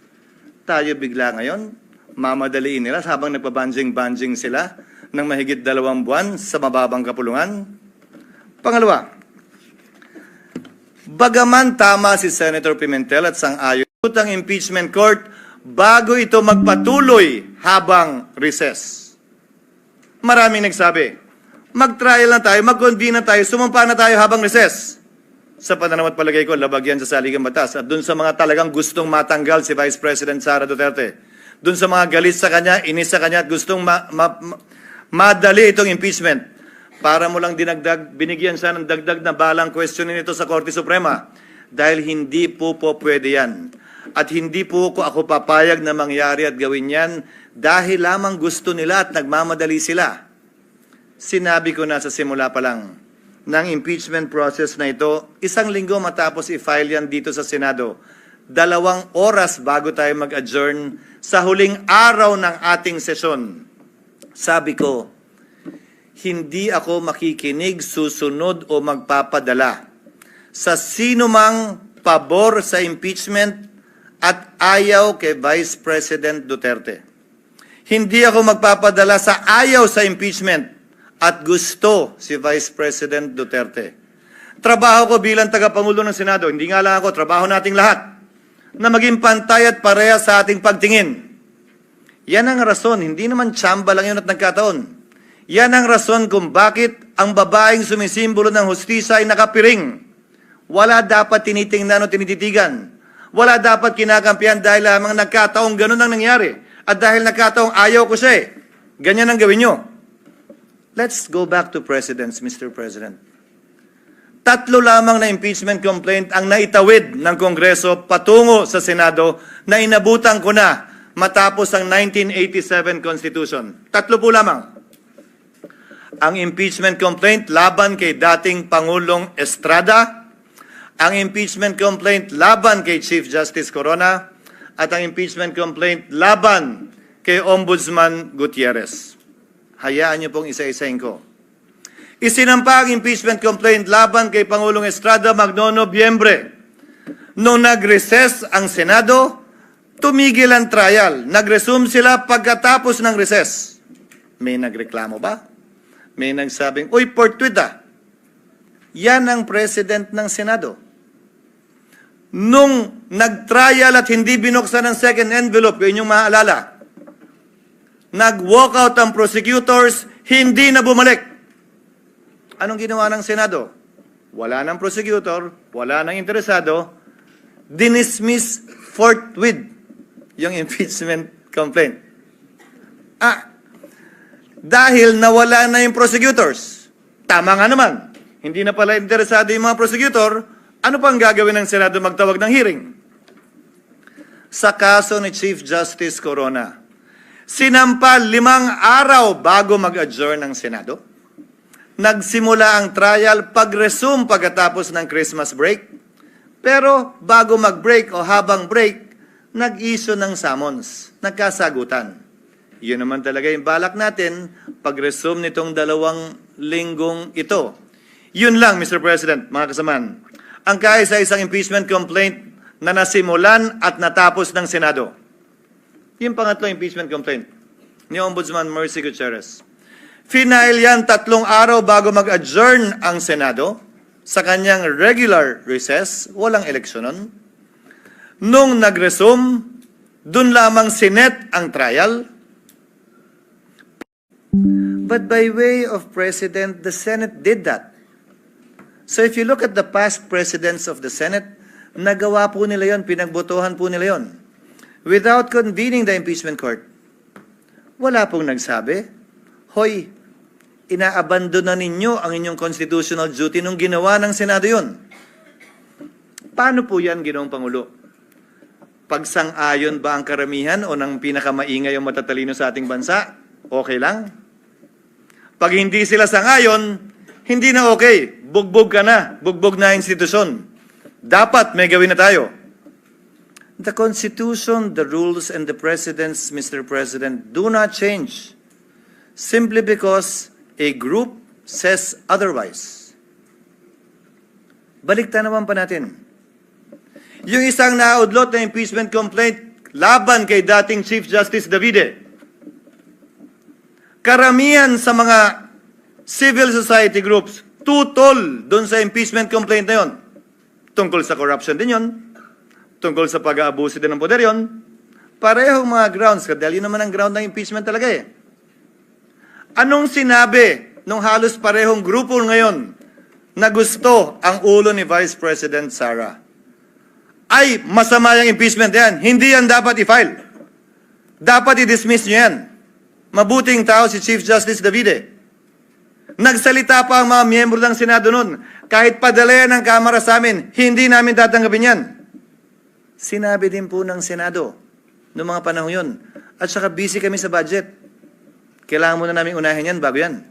tayo bigla ngayon, mamadaliin nila habang nagpabanjing-banjing sila ng mahigit 2 buwan sa mababang kapulungan. Pangalawa, bagaman tama si Senator Pimentel at sang-ayon ang impeachment court bago ito magpatuloy habang recess. Maraming nagsabi, mag-trial na tayo, mag-convene na tayo, sumampa na tayo habang recess. Sa pananaw at palagay ko, labag yan sa saligang batas. At dun sa mga talagang gustong matanggal si Vice President Sara Duterte, dun sa mga galit sa kanya, inis sa kanya at gustong madali itong impeachment, para mo lang dinagdag, binigyan siya ng dagdag na balang questionin ito sa Korte Suprema. Dahil hindi po pwede yan. At hindi po ako papayag na mangyari at gawin yan dahil lamang gusto nila at nagmamadali sila. Sinabi ko na sa simula pa lang ng impeachment process na ito, 1 linggo matapos i-file yan dito sa Senado. 2 oras bago tayo mag-adjourn sa huling araw ng ating sesyon. Sabi ko, hindi ako makikinig, susunod o magpapadala sa sino mang pabor sa impeachment at ayaw kay Vice President Duterte. Hindi ako magpapadala sa ayaw sa impeachment at gusto si Vice President Duterte. Trabaho ko bilang tagapangulo ng Senado, hindi nga lang ako, trabaho nating lahat, na maging pantay at pareha sa ating pagtingin. Yan ang rason, hindi naman tsamba lang yun at nagkataon. Yan ang rason kung bakit ang babaeng sumisimbolo ng hustisya ay nakapiring. Wala dapat tinitingnan o tinititigan. Wala dapat kinakampihan dahil lamang nagkataong ganun ang nangyari. At dahil nagkataong ayaw ko siya ganyan ang gawin nyo. Let's go back to precedents, Mr. President. 3 lamang na impeachment complaint ang naitawid ng Kongreso patungo sa Senado na inabutan ko na matapos ang 1987 Constitution. 3 po lamang. Ang impeachment complaint laban kay dating Pangulong Estrada, ang impeachment complaint laban kay Chief Justice Corona, at ang impeachment complaint laban kay Ombudsman Gutierrez. Hayaan niyo pong isa-isahin ko. Isinampa ang impeachment complaint laban kay Pangulong Estrada Magno-Nobyembre. Nung nag-recess ang Senado, tumigil ang trial. Nag-resume sila pagkatapos ng recess. May nagreklamo ba? May nagsabing, uy, fortuit ah. Yan ang president ng Senado. Nung nag-trial at hindi binuksan ang second envelope, yun yung maaalala, nag-walk out ang prosecutors, hindi na bumalik. Anong ginawa ng Senado? Wala ng prosecutor, wala ng interesado, dinismiss forthwith yung impeachment complaint. Dahil nawala na yung prosecutors. Tama nga naman. Hindi na pala interesado yung mga prosecutor, ano pang gagawin ng Senado magtawag ng hearing? Sa kaso ni Chief Justice Corona, sinampa 5 araw bago mag-adjourn ng Senado. Nagsimula ang trial pag-resume pagkatapos ng Christmas break. Pero bago mag-break o habang break, nag-issue ng summons. Nagkasagutan. Yun naman talaga yung balak natin pag-resume nitong 2 linggong ito. Yun lang, Mr. President, mga kasamaan. Ang kaisa-isang impeachment complaint na nasimulan at natapos ng Senado. Yung pangatlong impeachment complaint ni Ombudsman Mercy Gutierrez. Final yan 3 araw bago mag-adjourn ang Senado sa kanyang regular recess, walang eleksyon nun. Nung nag-resume, dun lamang sinet ang trial. But by way of precedent, the Senate did that. So if you look at the past presidents of the Senate, nagawa po nila yon, pinagbotohan po nila yon. Without convening the impeachment court. Wala pong nagsabi, hoy, inaabandona ninyo ang inyong constitutional duty nung ginawa ng Senado yun. Paano po yan, Ginoong Pangulo? Pagsang-ayon ba ang karamihan o ng pinakamaingay o matatalino sa ating bansa? Okay lang? Pag hindi sila sang-ayon, hindi na okay. Bugbog ka na. Bugbog na institusyon. Dapat may gawin na tayo. The Constitution, the rules, and the precedents, Mr. President, do not change simply because a group says otherwise. Balikta naman pa natin. Yung isang naudlot na impeachment complaint laban kay dating Chief Justice Davide. Karamihan sa mga civil society groups tutol doon sa impeachment complaint na yon. Tungkol sa corruption din yon. Tungkol sa pag-aabuso din ng poder yon. Parehong mga grounds. Dahil yun naman ang ground ng impeachment talaga eh. Anong sinabi nung halos parehong grupo ngayon na gusto ang ulo ni Vice President Sara? Ay, masama yung impeachment yan. Hindi yan dapat i-file. Dapat i-dismiss nyo yan. Mabuting tao si Chief Justice Davide. Nagsalita pa ang mga miyembro ng Senado nun. Kahit padala ng Kamara sa amin, hindi namin tatanggapin yan. Sinabi din po ng Senado noong mga panahon yun. At saka busy kami sa budget. Kailangan muna namin unahin yan bago yan.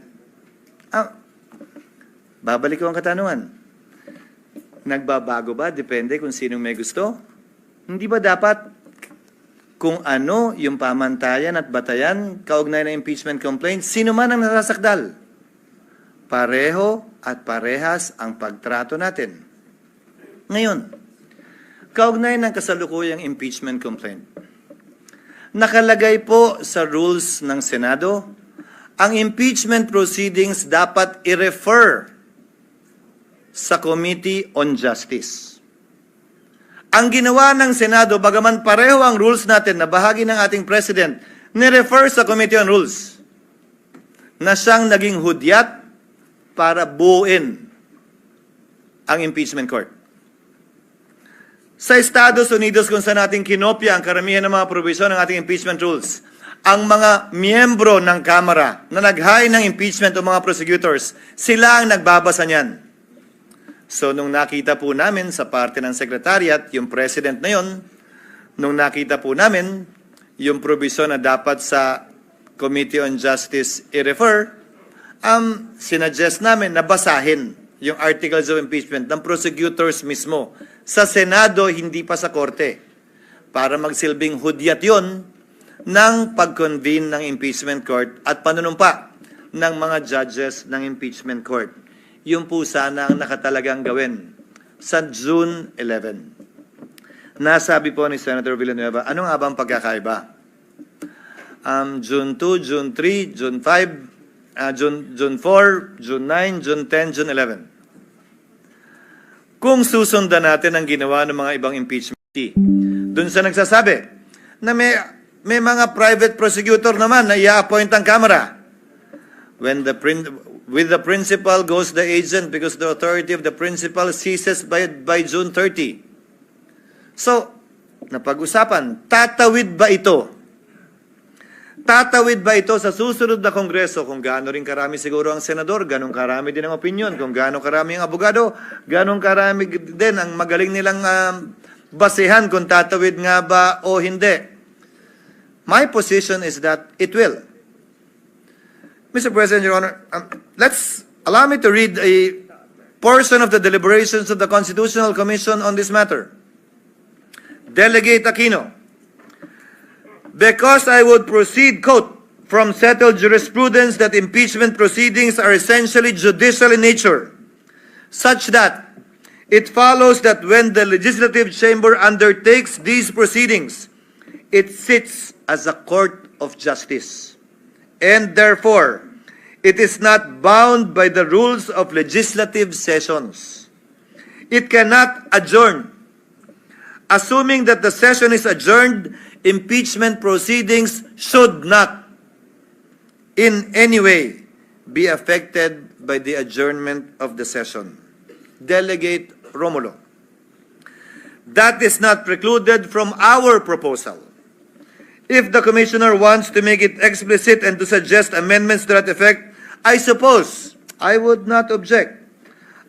Babalik ko ang katanungan. Nagbabago ba? Depende kung sinong may gusto. Hindi ba dapat kung ano yung pamantayan at batayan kaugnay ng impeachment complaint, sino man ang nasasakdal? Pareho at parehas ang pagtrato natin. Ngayon, kaugnay ng kasalukuyang impeachment complaint, nakalagay po sa rules ng Senado, ang impeachment proceedings dapat i-refer sa Committee on Justice. Ang ginawa ng Senado, bagaman pareho ang rules natin na bahagi ng ating President, ni-refer sa Committee on Rules na siyang naging hudyat para buuin ang impeachment court. Sa Estados Unidos kung saan natin kinopya ang karamihan ng mga provision ng ating impeachment rules, ang mga miyembro ng Kamara na nag-hire ng impeachment o mga prosecutors, sila ang nagbabasa niyan. So, nung nakita po namin sa parte ng Secretariat, yung President na yon, nung nakita po namin yung provision na dapat sa Committee on Justice i-refer, sinuggest namin na basahin yung articles of impeachment ng prosecutors mismo. Sa Senado, hindi pa sa Korte. Para magsilbing hudyat yon ng pag-convene ng impeachment court at panunumpa ng mga judges ng impeachment court. Yun po sana ang nakatalagang gawin sa June 11. Nasabi po ni Senator Villanueva, ano nga ba ang pagkakaiba? June 2, June 3, June 5, June 4, June 9, June 10, June 11. Kung susundan natin ang ginawa ng mga ibang impeachment, dun sa nagsasabi na may mga private prosecutor naman na i-appoint ang Kamara. With the principal goes the agent because the authority of the principal ceases by June 30. So, napag-usapan, tatawid ba ito? Tatawid ba ito sa susunod na Kongreso? Kung gaano rin karami siguro ang senador, ganong karami din ang opinion. Kung gaano karami ang abogado, ganong karami din ang magaling nilang basehan kung tatawid nga ba o hindi. My position is that it will. Mr. President, Your Honor, allow me to read a portion of the deliberations of the Constitutional Commission on this matter. Delegate Aquino, because I would proceed, quote, from settled jurisprudence that impeachment proceedings are essentially judicial in nature, such that it follows that when the legislative chamber undertakes these proceedings, it sits as a court of justice, and therefore, it is not bound by the rules of legislative sessions. It cannot adjourn. Assuming that the session is adjourned, impeachment proceedings should not in any way be affected by the adjournment of the session. Delegate Romulo. That is not precluded from our proposal. If the Commissioner wants to make it explicit and to suggest amendments to that effect, I suppose I would not object.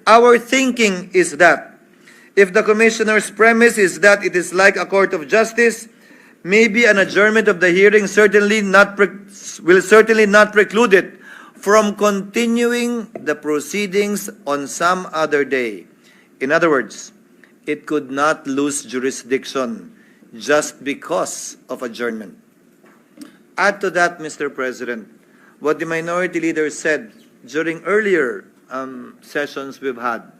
Our thinking is that if the Commissioner's premise is that it is like a court of justice, maybe an adjournment of the hearing will certainly not preclude it from continuing the proceedings on some other day. In other words, it could not lose jurisdiction just because of adjournment. Add to that, Mr. President, what the minority leader said during earlier sessions we've had.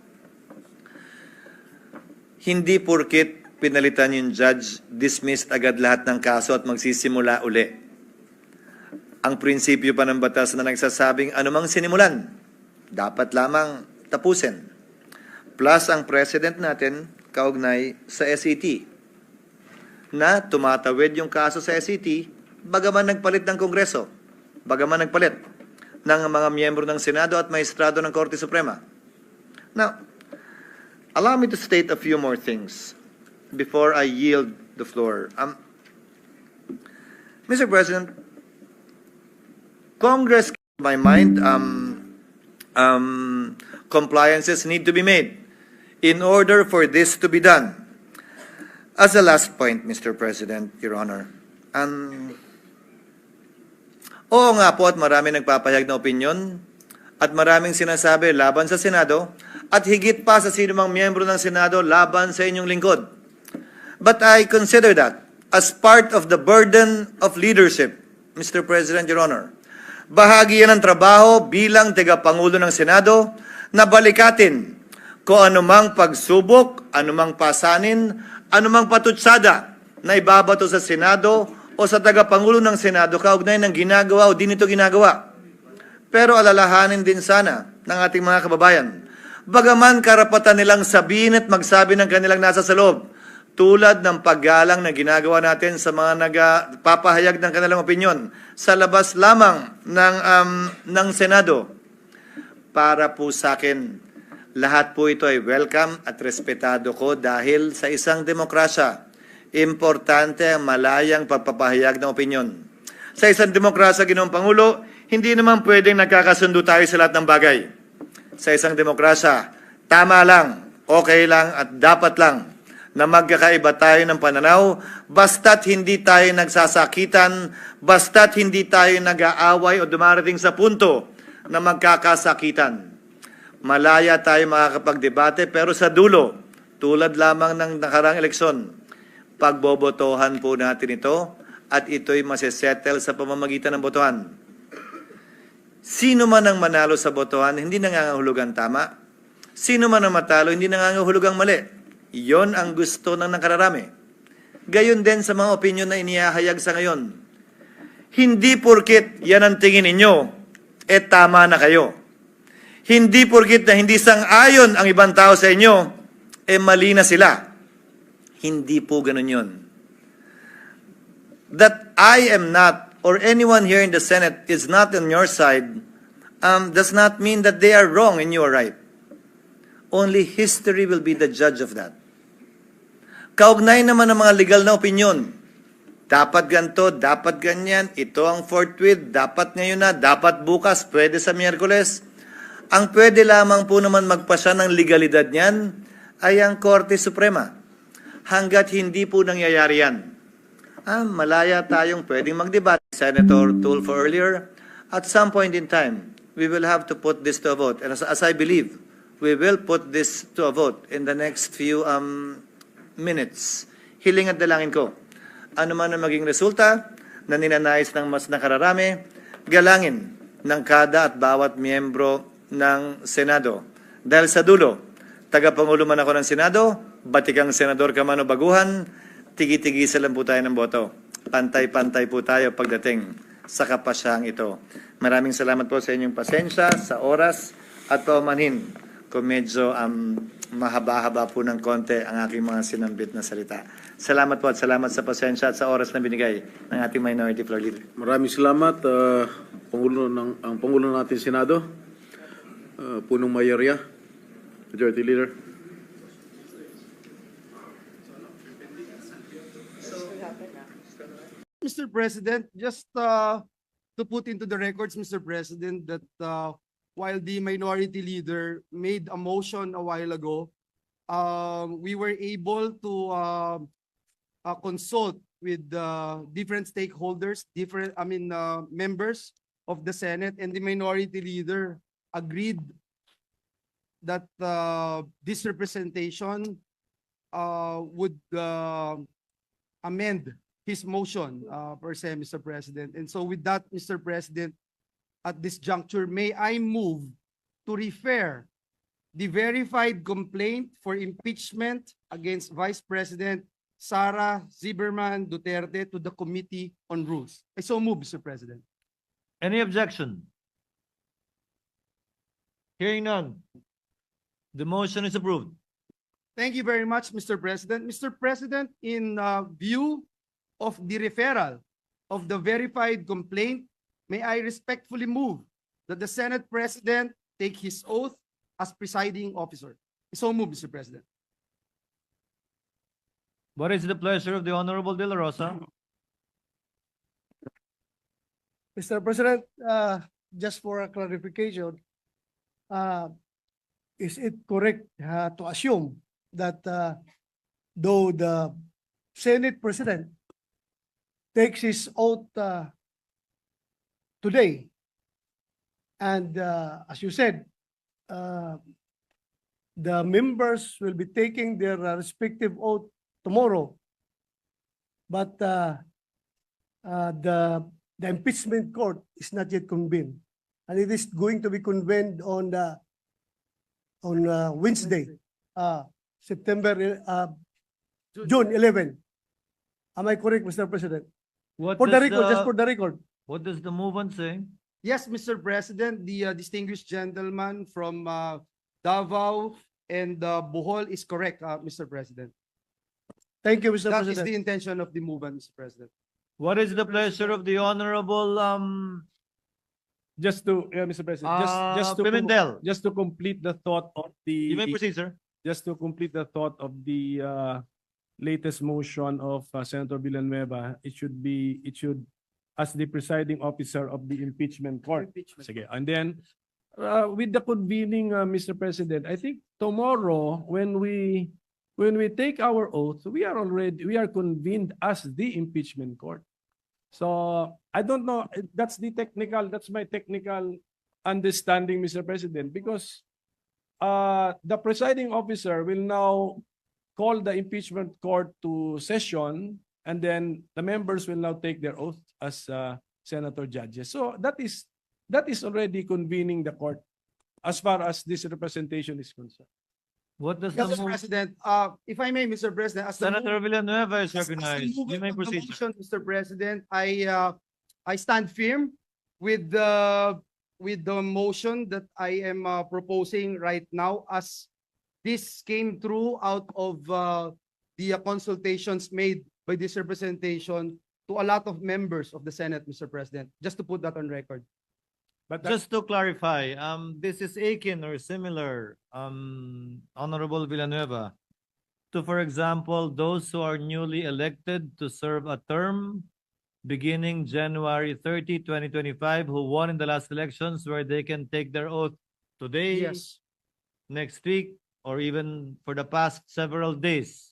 Hindi porkit pinalitan yung judge, dismissed agad lahat ng kaso at magsisimula uli. Ang prinsipyo pa ng batas na nagsasabing anumang sinimulan, dapat lamang tapusin. Plus ang president natin, kaugnay sa SET, na tumatawid yung kaso sa SET, bagaman nagpalit ng Kongreso, bagaman nagpalit ng mga miyembro ng Senado at maestrado ng Korte Suprema. Now, allow me to state a few more things before I yield the floor. Mr. President, Congress, in my mind, compliances need to be made in order for this to be done. As a last point, Mr. President, Your Honor, oo nga po at marami nagpapahayag na opinyon at maraming sinasabi laban sa Senado at higit pa sa sinumang miyembro ng Senado laban sa inyong lingkod. But I consider that as part of the burden of leadership, Mr. President, Your Honor. Bahagi yan ng trabaho bilang tagapangulo ng Senado na balikatin kung anumang pagsubok, anumang pasanin, anumang patutsada na ibabato sa Senado o sa tagapangulo ng Senado kaugnay ng ginagawa o di nito ginagawa. Pero alalahanin din sana ng ating mga kababayan, bagaman karapatan nilang sabihin at magsabi ng kanilang nasa sa loob, tulad ng paggalang na ginagawa natin sa mga nagpapahayag ng kanilang opinyon sa labas lamang ng Senado. Para po sa akin, lahat po ito ay welcome at respetado ko dahil sa isang demokrasya, importante ang malayang pagpapahayag ng opinyon. Sa isang demokrasya, Ginoong Pangulo, hindi naman pwedeng nagkakasundo tayo sa lahat ng bagay. Sa isang demokrasya, tama lang, okay lang at dapat lang na magkakaiba tayo ng pananaw basta't hindi tayo nagsasakitan, basta't hindi tayo nag-aaway o dumarating sa punto na magkakasakitan. Malaya tayo makakapagdebate pero sa dulo, tulad lamang ng nakarang eleksyon, pagbobotohan po natin ito at ito'y masesettle sa pamamagitan ng botohan. Sino man ang manalo sa botohan, hindi nangangahulugang tama. Sino man ang matalo, hindi nangangahulugang mali. Iyon ang gusto ng nakararami. Gayon din sa mga opinyon na inihahayag sa ngayon. Hindi porkit yan ang tingin ninyo, tama na kayo. Hindi porkit na hindi sang-ayon ang ibang tao sa inyo, mali na sila. Hindi po ganun yun. That I am not, or anyone here in the Senate is not on your side, does not mean that they are wrong and you are right. Only history will be the judge of that. Kaugnay naman ng mga legal na opinyon. Dapat ganito, dapat ganyan, ito ang forthwith, dapat ngayon na, dapat bukas, pwede sa Miyerkules. Ang pwede lamang po naman magpasya ng legalidad niyan ay ang Korte Suprema. Hanggat hindi po nangyayari yan. Malaya tayong pwedeng magdebate. Senator Tulfo earlier, at some point in time, we will have to put this to a vote. And as I believe, we will put this to a vote in the next few minutes. Hiling at dalangin ko. Ano man ang maging resulta na ninanais ng mas nakararami, galangin ng kada at bawat miyembro ng Senado. Dahil sa dulo, tagapangulo man ako ng Senado, batikang senador ka man o baguhan, tigi-tigisa lang po tayo ng boto. Pantay-pantay po tayo pagdating sa kapasyang ito. Maraming salamat po sa inyong pasensya, sa oras at paumanhin kung medyo mahaba-haba po ng konti ang aking mga sinambit na salita. Salamat po at salamat sa pasensya at sa oras na binigay ng ating Minority Floor Leader. Maraming salamat, ang Pangulo natin Senado, punong mayorya, Majority Leader. Mr. President, just to put into the records, Mr. President, that while the minority leader made a motion a while ago, we were able to consult with different stakeholders, members of the Senate, and the minority leader agreed that this representation would amend his motion per se, Mr. President. And so with that, Mr. President, at this juncture, may I move to refer the verified complaint for impeachment against Vice President Sara Zimmerman Duterte to the Committee on Rules. I so move, Mr. President. Any objection? Hearing none. The motion is approved. Thank you very much, Mr. President. Mr. President, in view of the referral of the verified complaint, may I respectfully move that the Senate President take his oath as presiding officer. So move, Mr. President. What is the pleasure of the Honorable De La Rosa? Mr. President, just for a clarification, is it correct to assume that though the Senate President takes his oath today, and as you said, the members will be taking their respective oath tomorrow, but the impeachment court is not yet convened, and it is going to be convened on Wednesday, June 11. Am I correct, Mr. President? For the record, just for the record. What does the movement say? Yes, Mr. President, the distinguished gentleman from Davao and Bohol is correct, Mr. President. Thank you, Mr. President. That is the intention of the movement, Mr. President. What is the pleasure of the Honorable Mr. President, Pimentel? just to complete the thought of the You may proceed, sir. just to complete the thought of the latest motion of Senator Villanueva, it should as the presiding officer of the impeachment court. Sige. And then, with the convening, Mr. President, I think tomorrow when we take our oath, we are convened as the impeachment court. So I don't know. That's my technical understanding, Mr. President, because the presiding officer will now call the impeachment court to session, and then the members will now take their oath as senator judges. So that is already convening the court as far as this representation is concerned. What does Mr. the move? President, if I may, Mr. President, as the Senator Villanueva is as the recognized. mover You may of the proceed, sir. motion, Mr. President, I stand firm with the motion that I am proposing right now, as this came through out of the consultations made by this representation to a lot of members of the Senate, Mr. President, just to put that on record. But Just to clarify, this is akin or similar, Honorable Villanueva, to, for example, those who are newly elected to serve a term beginning January 30, 2025, who won in the last elections, where they can take their oath today, Yes. next week, or even for the past several days.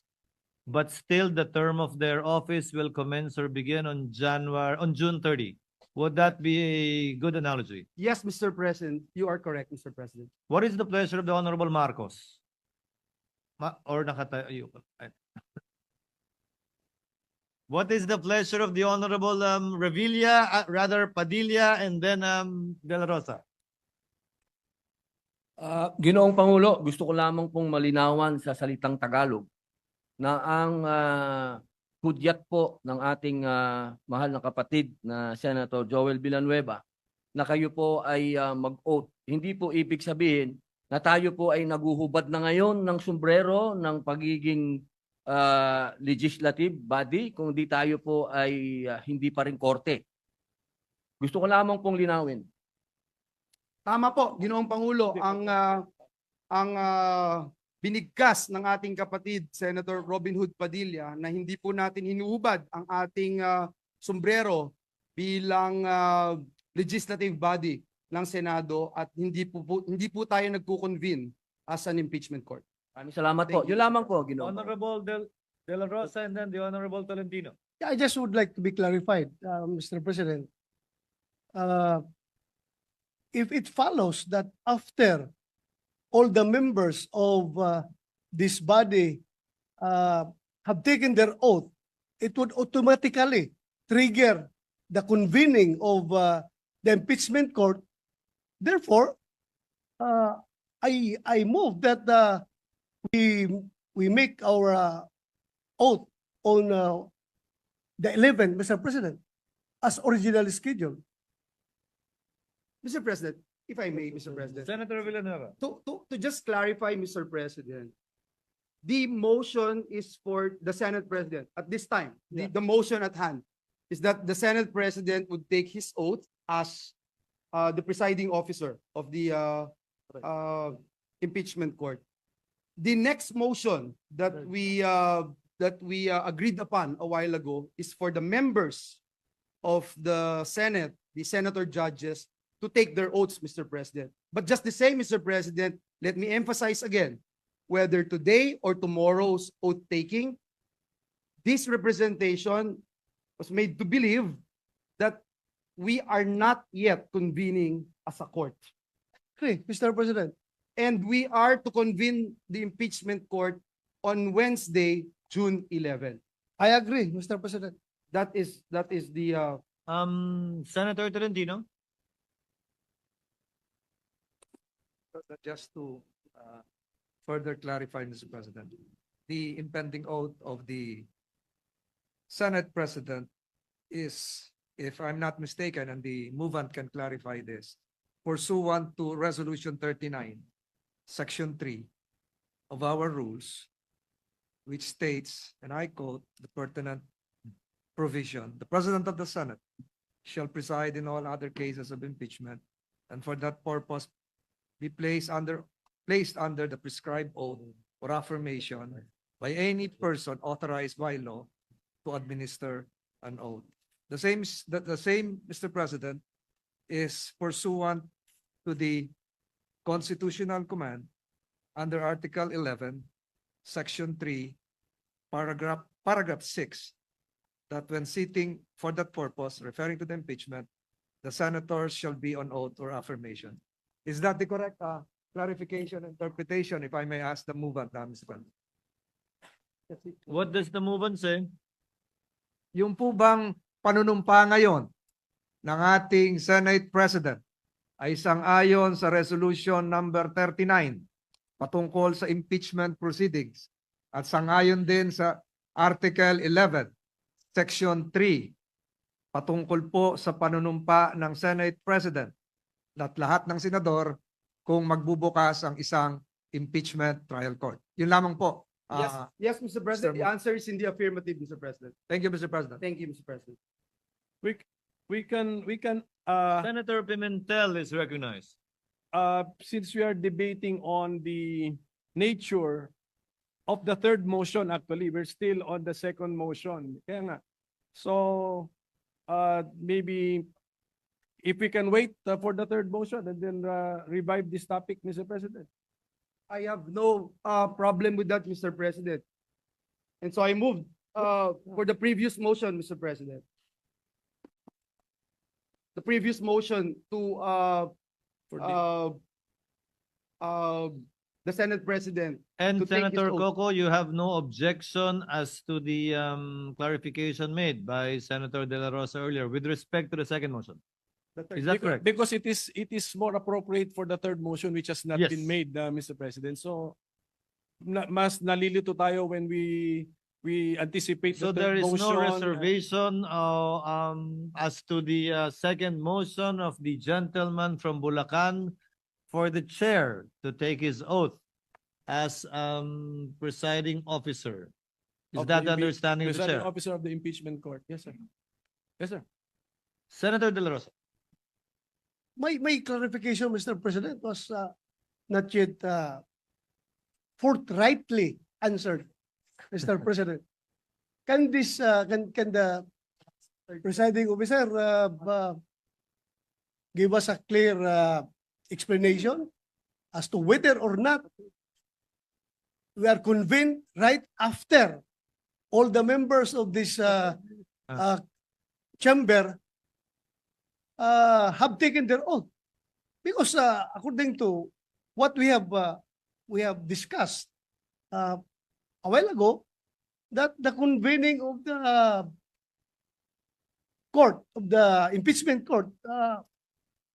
But still, the term of their office will commence or begin on June 30. Would that be a good analogy? Yes, Mr. President, you are correct, Mr. President. What is the pleasure of the Honorable Marcos? Or nakatayo? What is the pleasure of the Honorable Revilla, rather Padilla, and then De La Rosa? Ginoong Pangulo, gusto ko lamang pong malinawan sa salitang Tagalog na ang hudyat po ng ating mahal na kapatid na Senator Joel Villanueva na kayo po ay mag-oath. Hindi po ibig sabihin na tayo po ay naguhubad na ngayon ng sombrero ng pagiging legislative body, kung di tayo po ay hindi pa rin korte. Gusto ko lamang pong linawin. Tama po, Ginoong Pangulo, ang binigkas ng ating kapatid Senator Robin Hood Padilla na hindi po natin hinuhubad ang ating sombrero bilang legislative body ng Senado, at hindi po tayo nagko-convene as an impeachment court. Maraming salamat po. Yun lamang po, Ginoong. Honorable De La Rosa and then the Honorable Tolentino. I just would like to be clarified, Mr. President. If it follows that after all the members of this body have taken their oath, it would automatically trigger the convening of the impeachment court. Therefore, I move that we make our oath on the 11th, Mr. President, as originally scheduled. Mr. President, if I may, Mr. President. Senator Villanueva. To just clarify, Mr. President, the motion is for the Senate President at this time. The motion at hand is that the Senate President would take his oath as the presiding officer of the impeachment court. The next motion that we agreed upon a while ago is for the members of the Senate, the senator judges, to take their oaths, Mr. President. But just the same, Mr. President, let me emphasize again, whether today or tomorrow's oath taking, this representation was made to believe that we are not yet convening as a court. Okay, Mr. President. And we are to convene the impeachment court on Wednesday, June 11. I agree, Mr. President. That is the Senator Tolentino. Just to further clarify, Mr. President, the impending oath of the Senate President is, if I'm not mistaken, and the movant can clarify this, pursuant to Resolution 39, Section 3 of our rules, which states, and I quote the pertinent provision, the President of the Senate shall preside in all other cases of impeachment, and for that purpose be placed under the prescribed oath or affirmation by any person authorized by law to administer an oath. The same, the same, Mr. President, is pursuant to the constitutional command under Article 11, Section 3, paragraph 6, that when sitting for that purpose, referring to the impeachment, the senators shall be on oath or affirmation. Is that the correct clarification, interpretation, if I may ask the movant, Mr. President? What does the movement say? Yung po bang panunumpa ngayon ng ating Senate President ay sang-ayon sa Resolution number 39 patungkol sa impeachment proceedings at sang-ayon din sa Article 11, Section 3 patungkol po sa panunumpa ng Senate President at lahat ng senador kung magbubukas ang isang impeachment trial court. Yun lamang po. Yes, Mr. President. Mr. The answer is in the affirmative, Mr. President. Thank you, Mr. President. Thank you, Mr. President. We can, Senator Pimentel is recognized. since we are debating on the nature of the third motion, actually, we're still on the second motion. Kaya nga. So, maybe if we can wait for the third motion and then revive this topic, Mr. President. I have no problem with that, Mr. President. And so I moved for the previous motion, Mr. President. The previous motion to the Senate President. And to take his Senator oath. Coco, you have no objection as to the clarification made by Senator De La Rosa earlier with respect to the second motion. Is that correct? Because it is more appropriate for the third motion which has not Yes. been made, Mr. President. So, mas nalilito tayo when we anticipate So the there third is motion. no reservation as to the second motion of the gentleman from Bulacan for the chair to take his oath as presiding officer. Is of that the impe- understanding of the presiding chair? officer of the impeachment court. Yes, sir. Yes, sir. Senator De La Rosa. My clarification, Mr. President, was not yet forthrightly answered, Mr. President. Can this can the presiding officer give us a clear explanation as to whether or not we are convened right after all the members of this chamber have taken their oath? Because according to what we have discussed a while ago, that the convening of the court, of the impeachment court,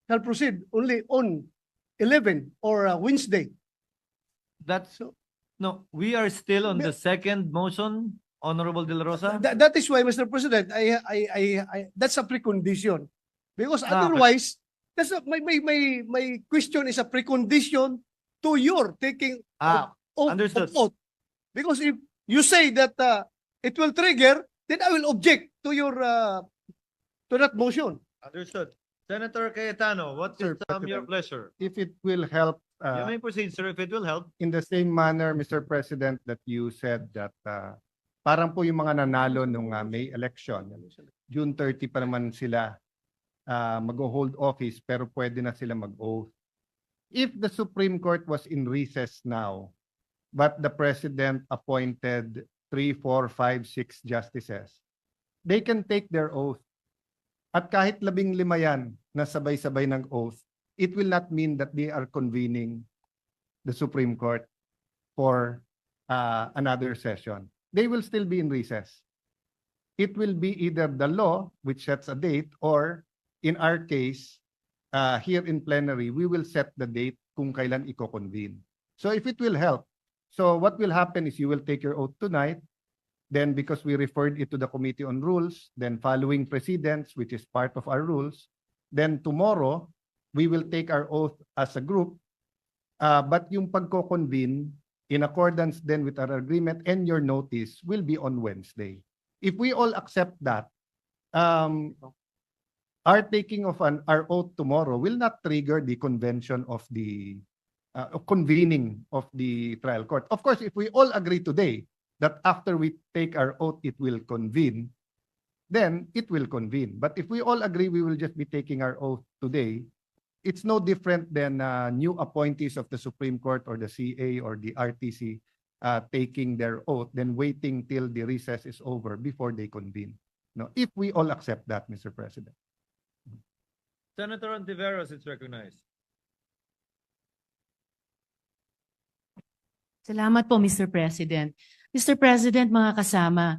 shall proceed only on 11 or Wednesday. That's So no, we are still on the second motion, Honorable De La Rosa. that is why, Mr. President, I that's a precondition. Because Ah, okay. otherwise, that's my question is a precondition to your taking Understood. of oath. Because if you say that it will trigger, then I will object to your to that motion. Understood. Senator Cayetano, what is Sir your President. pleasure? If it will help, You may proceed, sir, if it will help. in the same manner, Mr. President, that you said that parang po yung mga nanalo nung May election, June 30 pa naman sila mag-hold office pero pwede na sila mag-oath. If the Supreme Court was in recess now, but the President appointed 3, 4, 5, 6 justices, they can take their oath. At kahit 15 yan na sabay-sabay ng oath, it will not mean that they are convening the Supreme Court for another session. They will still be in recess. It will be either the law, which sets a date, or in our case, here in plenary, we will set the date kung kailan i-convene. So if it will help, so what will happen is you will take your oath tonight, then because we referred it to the Committee on Rules, then following precedents, which is part of our rules, then tomorrow, we will take our oath as a group, but yung pagko-convene, in accordance then with our agreement and your notice, will be on Wednesday. If we all accept that, our taking of our oath tomorrow will not trigger the convention of the convening of the trial court. Of course, if we all agree today that after we take our oath, it will convene, then it will convene. But if we all agree we will just be taking our oath today, it's no different than new appointees of the Supreme Court or the CA or the RTC taking their oath, then waiting till the recess is over before they convene. No, if we all accept that, Mr. President. Senator Ontiveros is recognized. Salamat po, Mr. President. Mr. President, mga kasama,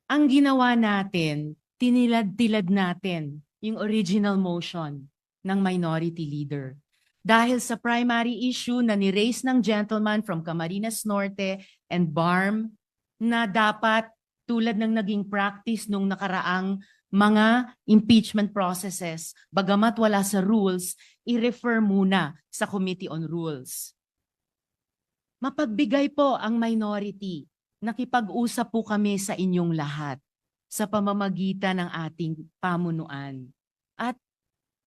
ang ginawa natin, tinilad-tilad natin yung original motion ng Minority Leader. Dahil sa primary issue na ni-raise ng gentleman from Camarines Norte and BARM na dapat tulad ng naging practice nung nakaraang mga impeachment processes, bagamat wala sa rules, i-refer muna sa Committee on Rules. Mapagbigay po ang minority. Nakipag-usap po kami sa inyong lahat sa pamamagitan ng ating pamunuan. At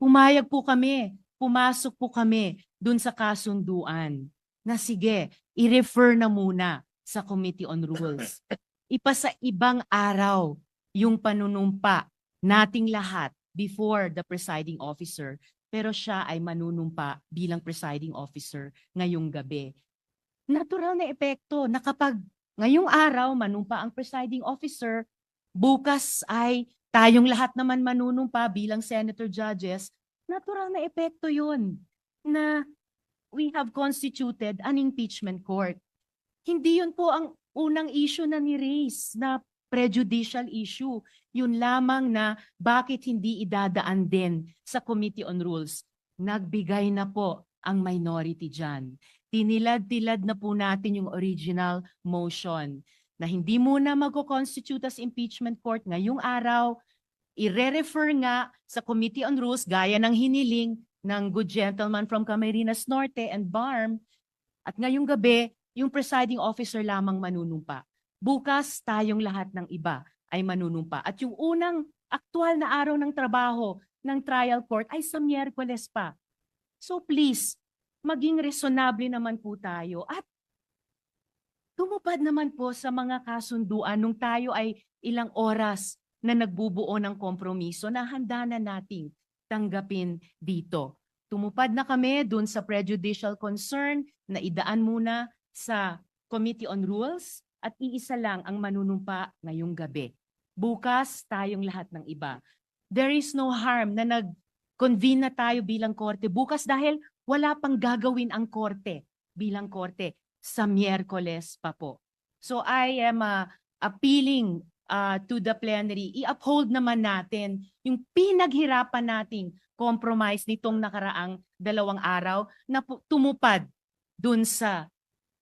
pumayag po kami, pumasok po kami dun sa kasunduan na sige, i-refer na muna sa Committee on Rules. Ipasa ibang araw yung panunumpa nating lahat before the presiding officer, pero siya ay manunumpa bilang presiding officer ngayong gabi. Natural na epekto na kapag ngayong araw manumpa ang presiding officer, bukas ay tayong lahat naman manunumpa bilang senator judges, natural na epekto yun na we have constituted an impeachment court. Hindi yun po ang unang issue na ni-raise na prejudicial issue. Yun lamang na bakit hindi idadaan din sa Committee on Rules. Nagbigay na po ang minority dyan. Tinilad-tilad na po natin yung original motion na hindi muna mag-constitute as impeachment court ngayong araw, i-refer nga sa Committee on Rules gaya ng hiniling ng good gentleman from Camarines Norte and BARM, at ngayong gabi, yung presiding officer lamang manunumpa. Bukas, tayong lahat ng iba ay manunumpa. At yung unang aktual na araw ng trabaho ng trial court ay sa Miyerkules pa. So please, maging resonable naman po tayo at tumupad naman po sa mga kasunduan nung tayo ay ilang oras na nagbubuo ng kompromiso na handa na nating tanggapin dito. Tumupad na kami dun sa prejudicial concern na idaan muna sa Committee on Rules at iisa lang ang manunumpa ngayong gabi. Bukas, tayong lahat ng iba. There is no harm na nag-convene na tayo bilang korte bukas dahil wala pang gagawin ang korte bilang korte sa Miyerkules pa po. So I am appealing to the plenary, i-uphold naman natin yung pinaghirapan nating compromise nitong nakaraang 2 araw na tumupad dun sa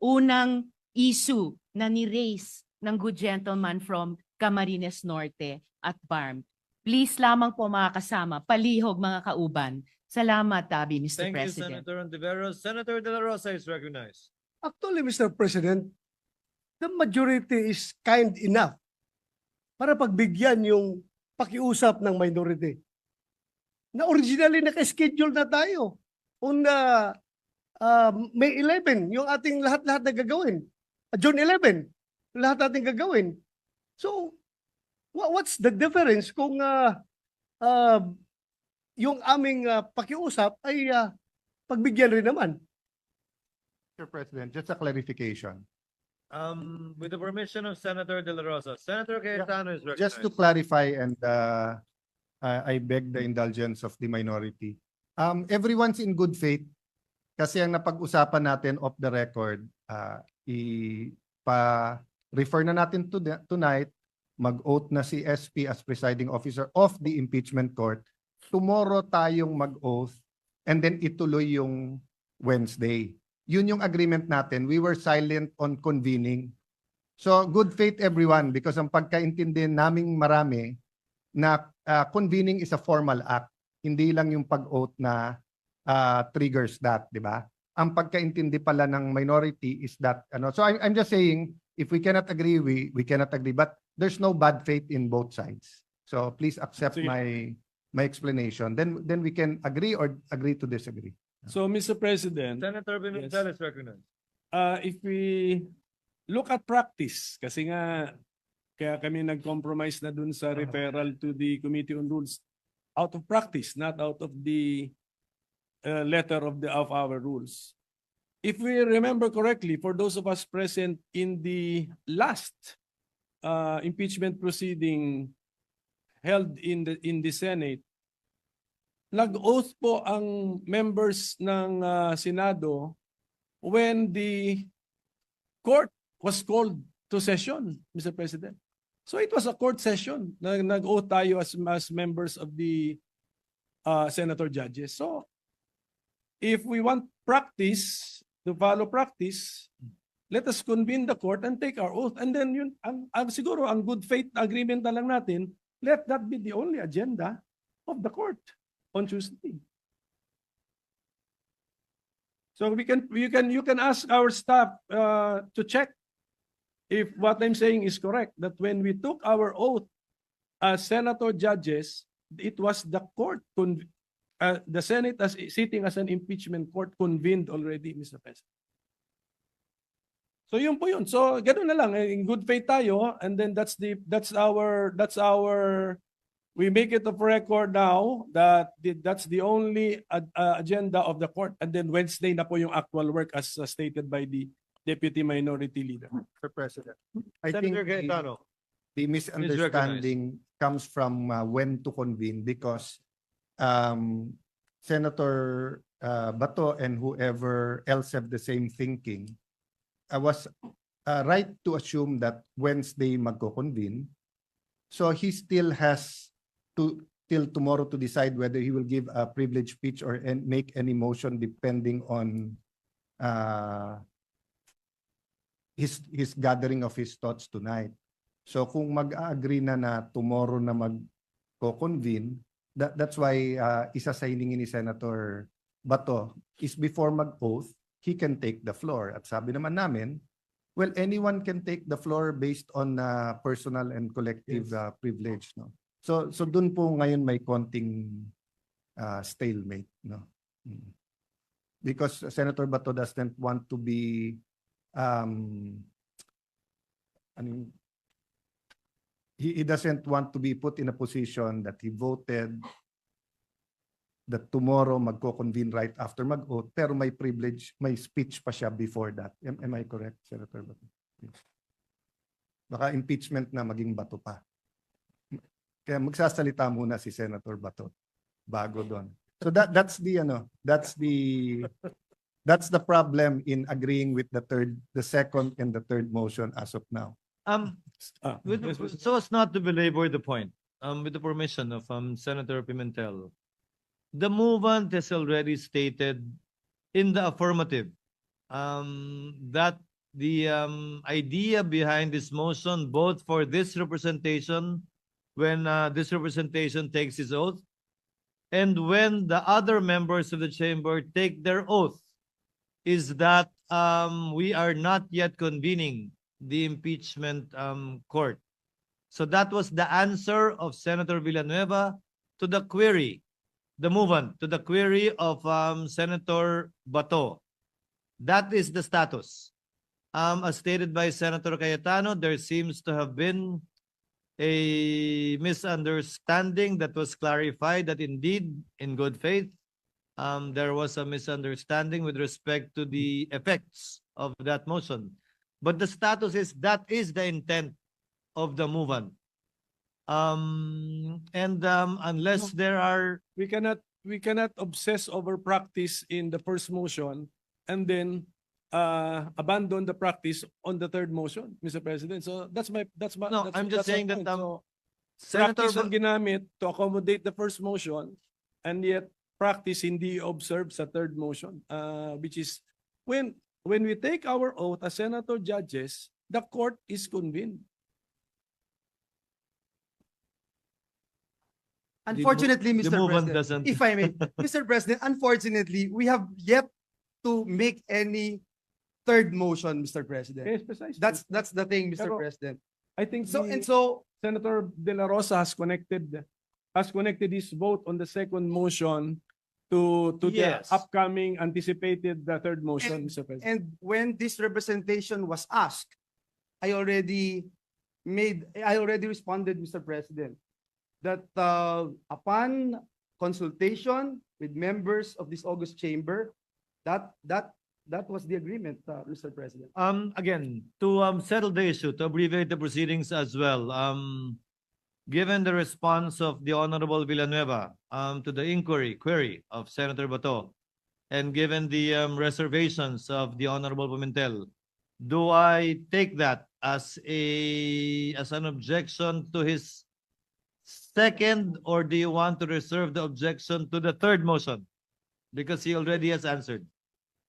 unang issue na ni-raise ng good gentleman from Camarines Norte at BARM. Please lamang po mga kasama, palihog mga kauban. Salamat, Tabi, Mr. Thank President. you, Senator Ontiveros. Senator De La Rosa is recognized. Actually, Mr. President, the majority is kind enough para pagbigyan yung pakiusap ng minority. Na originally naka-schedule na tayo on May 11, yung ating lahat-lahat na gagawin. June 11, lahat natin gagawin. So, what's the difference kung yung aming pakiusap ay pagbigyan rin naman? Mr. President, just a clarification. With the permission of Senator De La Rosa, Senator Cayetano is recognized. Just to clarify, and I beg the indulgence of the minority. Everyone's in good faith kasi ang napag-usapan natin off the record, refer na natin tonight, mag-oath na si SP as presiding officer of the impeachment court. Tomorrow tayong mag-oath and then ituloy yung Wednesday. Yun yung agreement natin. We were silent on convening. So good faith everyone, because ang pagkaintindi naming marami na convening is a formal act. Hindi lang yung pag-oath na triggers that, di ba? Ang pagkaintindi pala ng minority is that so I'm just saying if we cannot agree, we cannot agree, but there's no bad faith in both sides. So please accept my explanation. Then we can agree or agree to disagree. So, Mr. President, Senator Pimentel is recognized. if we look at practice, kasi nga Kaya kami nag-compromise na dun sa referral to the Committee on Rules out of practice, not out of the letter of our rules. If we remember correctly, for those of us present in the last impeachment proceeding held in the Senate, nag-oath po ang members ng Senado when the court was called to session, Mr. President. So it was a court session. Nag-oath tayo as members of the senator judges. So if we want practice, to follow practice, let us convene the court and take our oath. And then yun, siguro ang good faith agreement na lang natin, let that be the only agenda of the court on Tuesday. So you can ask our staff to check if what I'm saying is correct, that when we took our oath as senator judges, it was the court, the Senate as sitting as an impeachment court convened already, Mr. President. So yun po yun. So ganoon na lang, in good faith tayo, and then that's our we make it of record now that that's the only agenda of the court, and then Wednesday na po yung actual work as stated by the Deputy Minority Leader. Mr. President, I Senator think Cayetano. the misunderstanding comes from when to convene, because Senator Bato and whoever else have the same thinking. I was right to assume that Wednesday magko-convene. So he still has till tomorrow to decide whether he will give a privilege speech or make any motion depending on his gathering of his thoughts tonight. So kung mag-agree na tomorrow na mag-convene, that's why isa sa hiningin ni Senator Bato is before mag-oath, he can take the floor. At sabi naman namin, well, anyone can take the floor based on personal and collective privilege, no? So dun po ngayon may konting stalemate, no? Because Senator Bato doesn't want to be he doesn't want to be put in a position that he voted that tomorrow magko-convene right after mag-oath, pero may privilege, may speech pa siya before that. Am I correct, Senator Bato? Baka impeachment na maging Bato pa. Kaya magsasalita muna si Senator Bato bago doon. So that's the problem in agreeing with the second and the third motion as of now. So as not to belabor the point, with the permission of Senator Pimentel, the movement has already stated in the affirmative that the idea behind this motion, both for this representation, when this representation takes its oath, and when the other members of the chamber take their oath, is that we are not yet convening the impeachment court. So that was the answer of Senator Villanueva to the query, the movement, to the query of Senator Bato. That is the status. As stated by Senator Cayetano, there seems to have been a misunderstanding that was clarified that indeed, in good faith, there was a misunderstanding with respect to the effects of that motion. But the status is that is the intent of the movement. Unless there are... We cannot obsess over practice in the first motion and then abandon the practice on the third motion, Mr. President. So I'm just saying that Senator ang ginamit to accommodate the first motion, and yet practice hindi observed sa third motion, which is when we take our oath as senator judges, the court is convened. Unfortunately, The Mr. movement President, doesn't. if I may, Mr. President, unfortunately, we have yet to make any third motion, Mr. President. Yes, precisely. That's the thing, Mr. Pero, President. I think So Senator De La Rosa has connected his vote on the second motion to Yes. the upcoming anticipated third motion, Mr. President. and when this representation was asked, I already I already responded, Mr. President, that upon consultation with members of this August chamber, that was the agreement, Mr. President. Again, to settle the issue, to abbreviate the proceedings as well, given the response of the Honorable Villanueva to the query of Senator Bato, and given the reservations of the Honorable Pimentel, do I take that as an objection to his second, or do you want to reserve the objection to the third motion? Because he already has answered.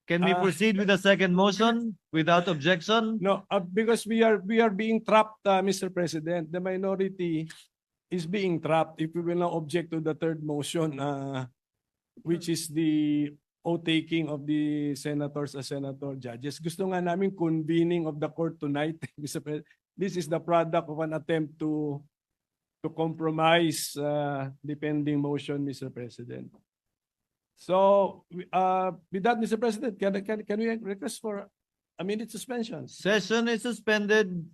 Can we proceed with the second motion without objection? No, because we are being trapped, Mr. President. The minority is being trapped if we will not object to the third motion, which is the oath-taking of the senators as senator judges. Gusto nga namin convening of the court tonight, Mr. President. This is the product of an attempt to compromise the pending motion, Mr. President. So, with that, Mr. President, can we request for a minute suspension? Session is suspended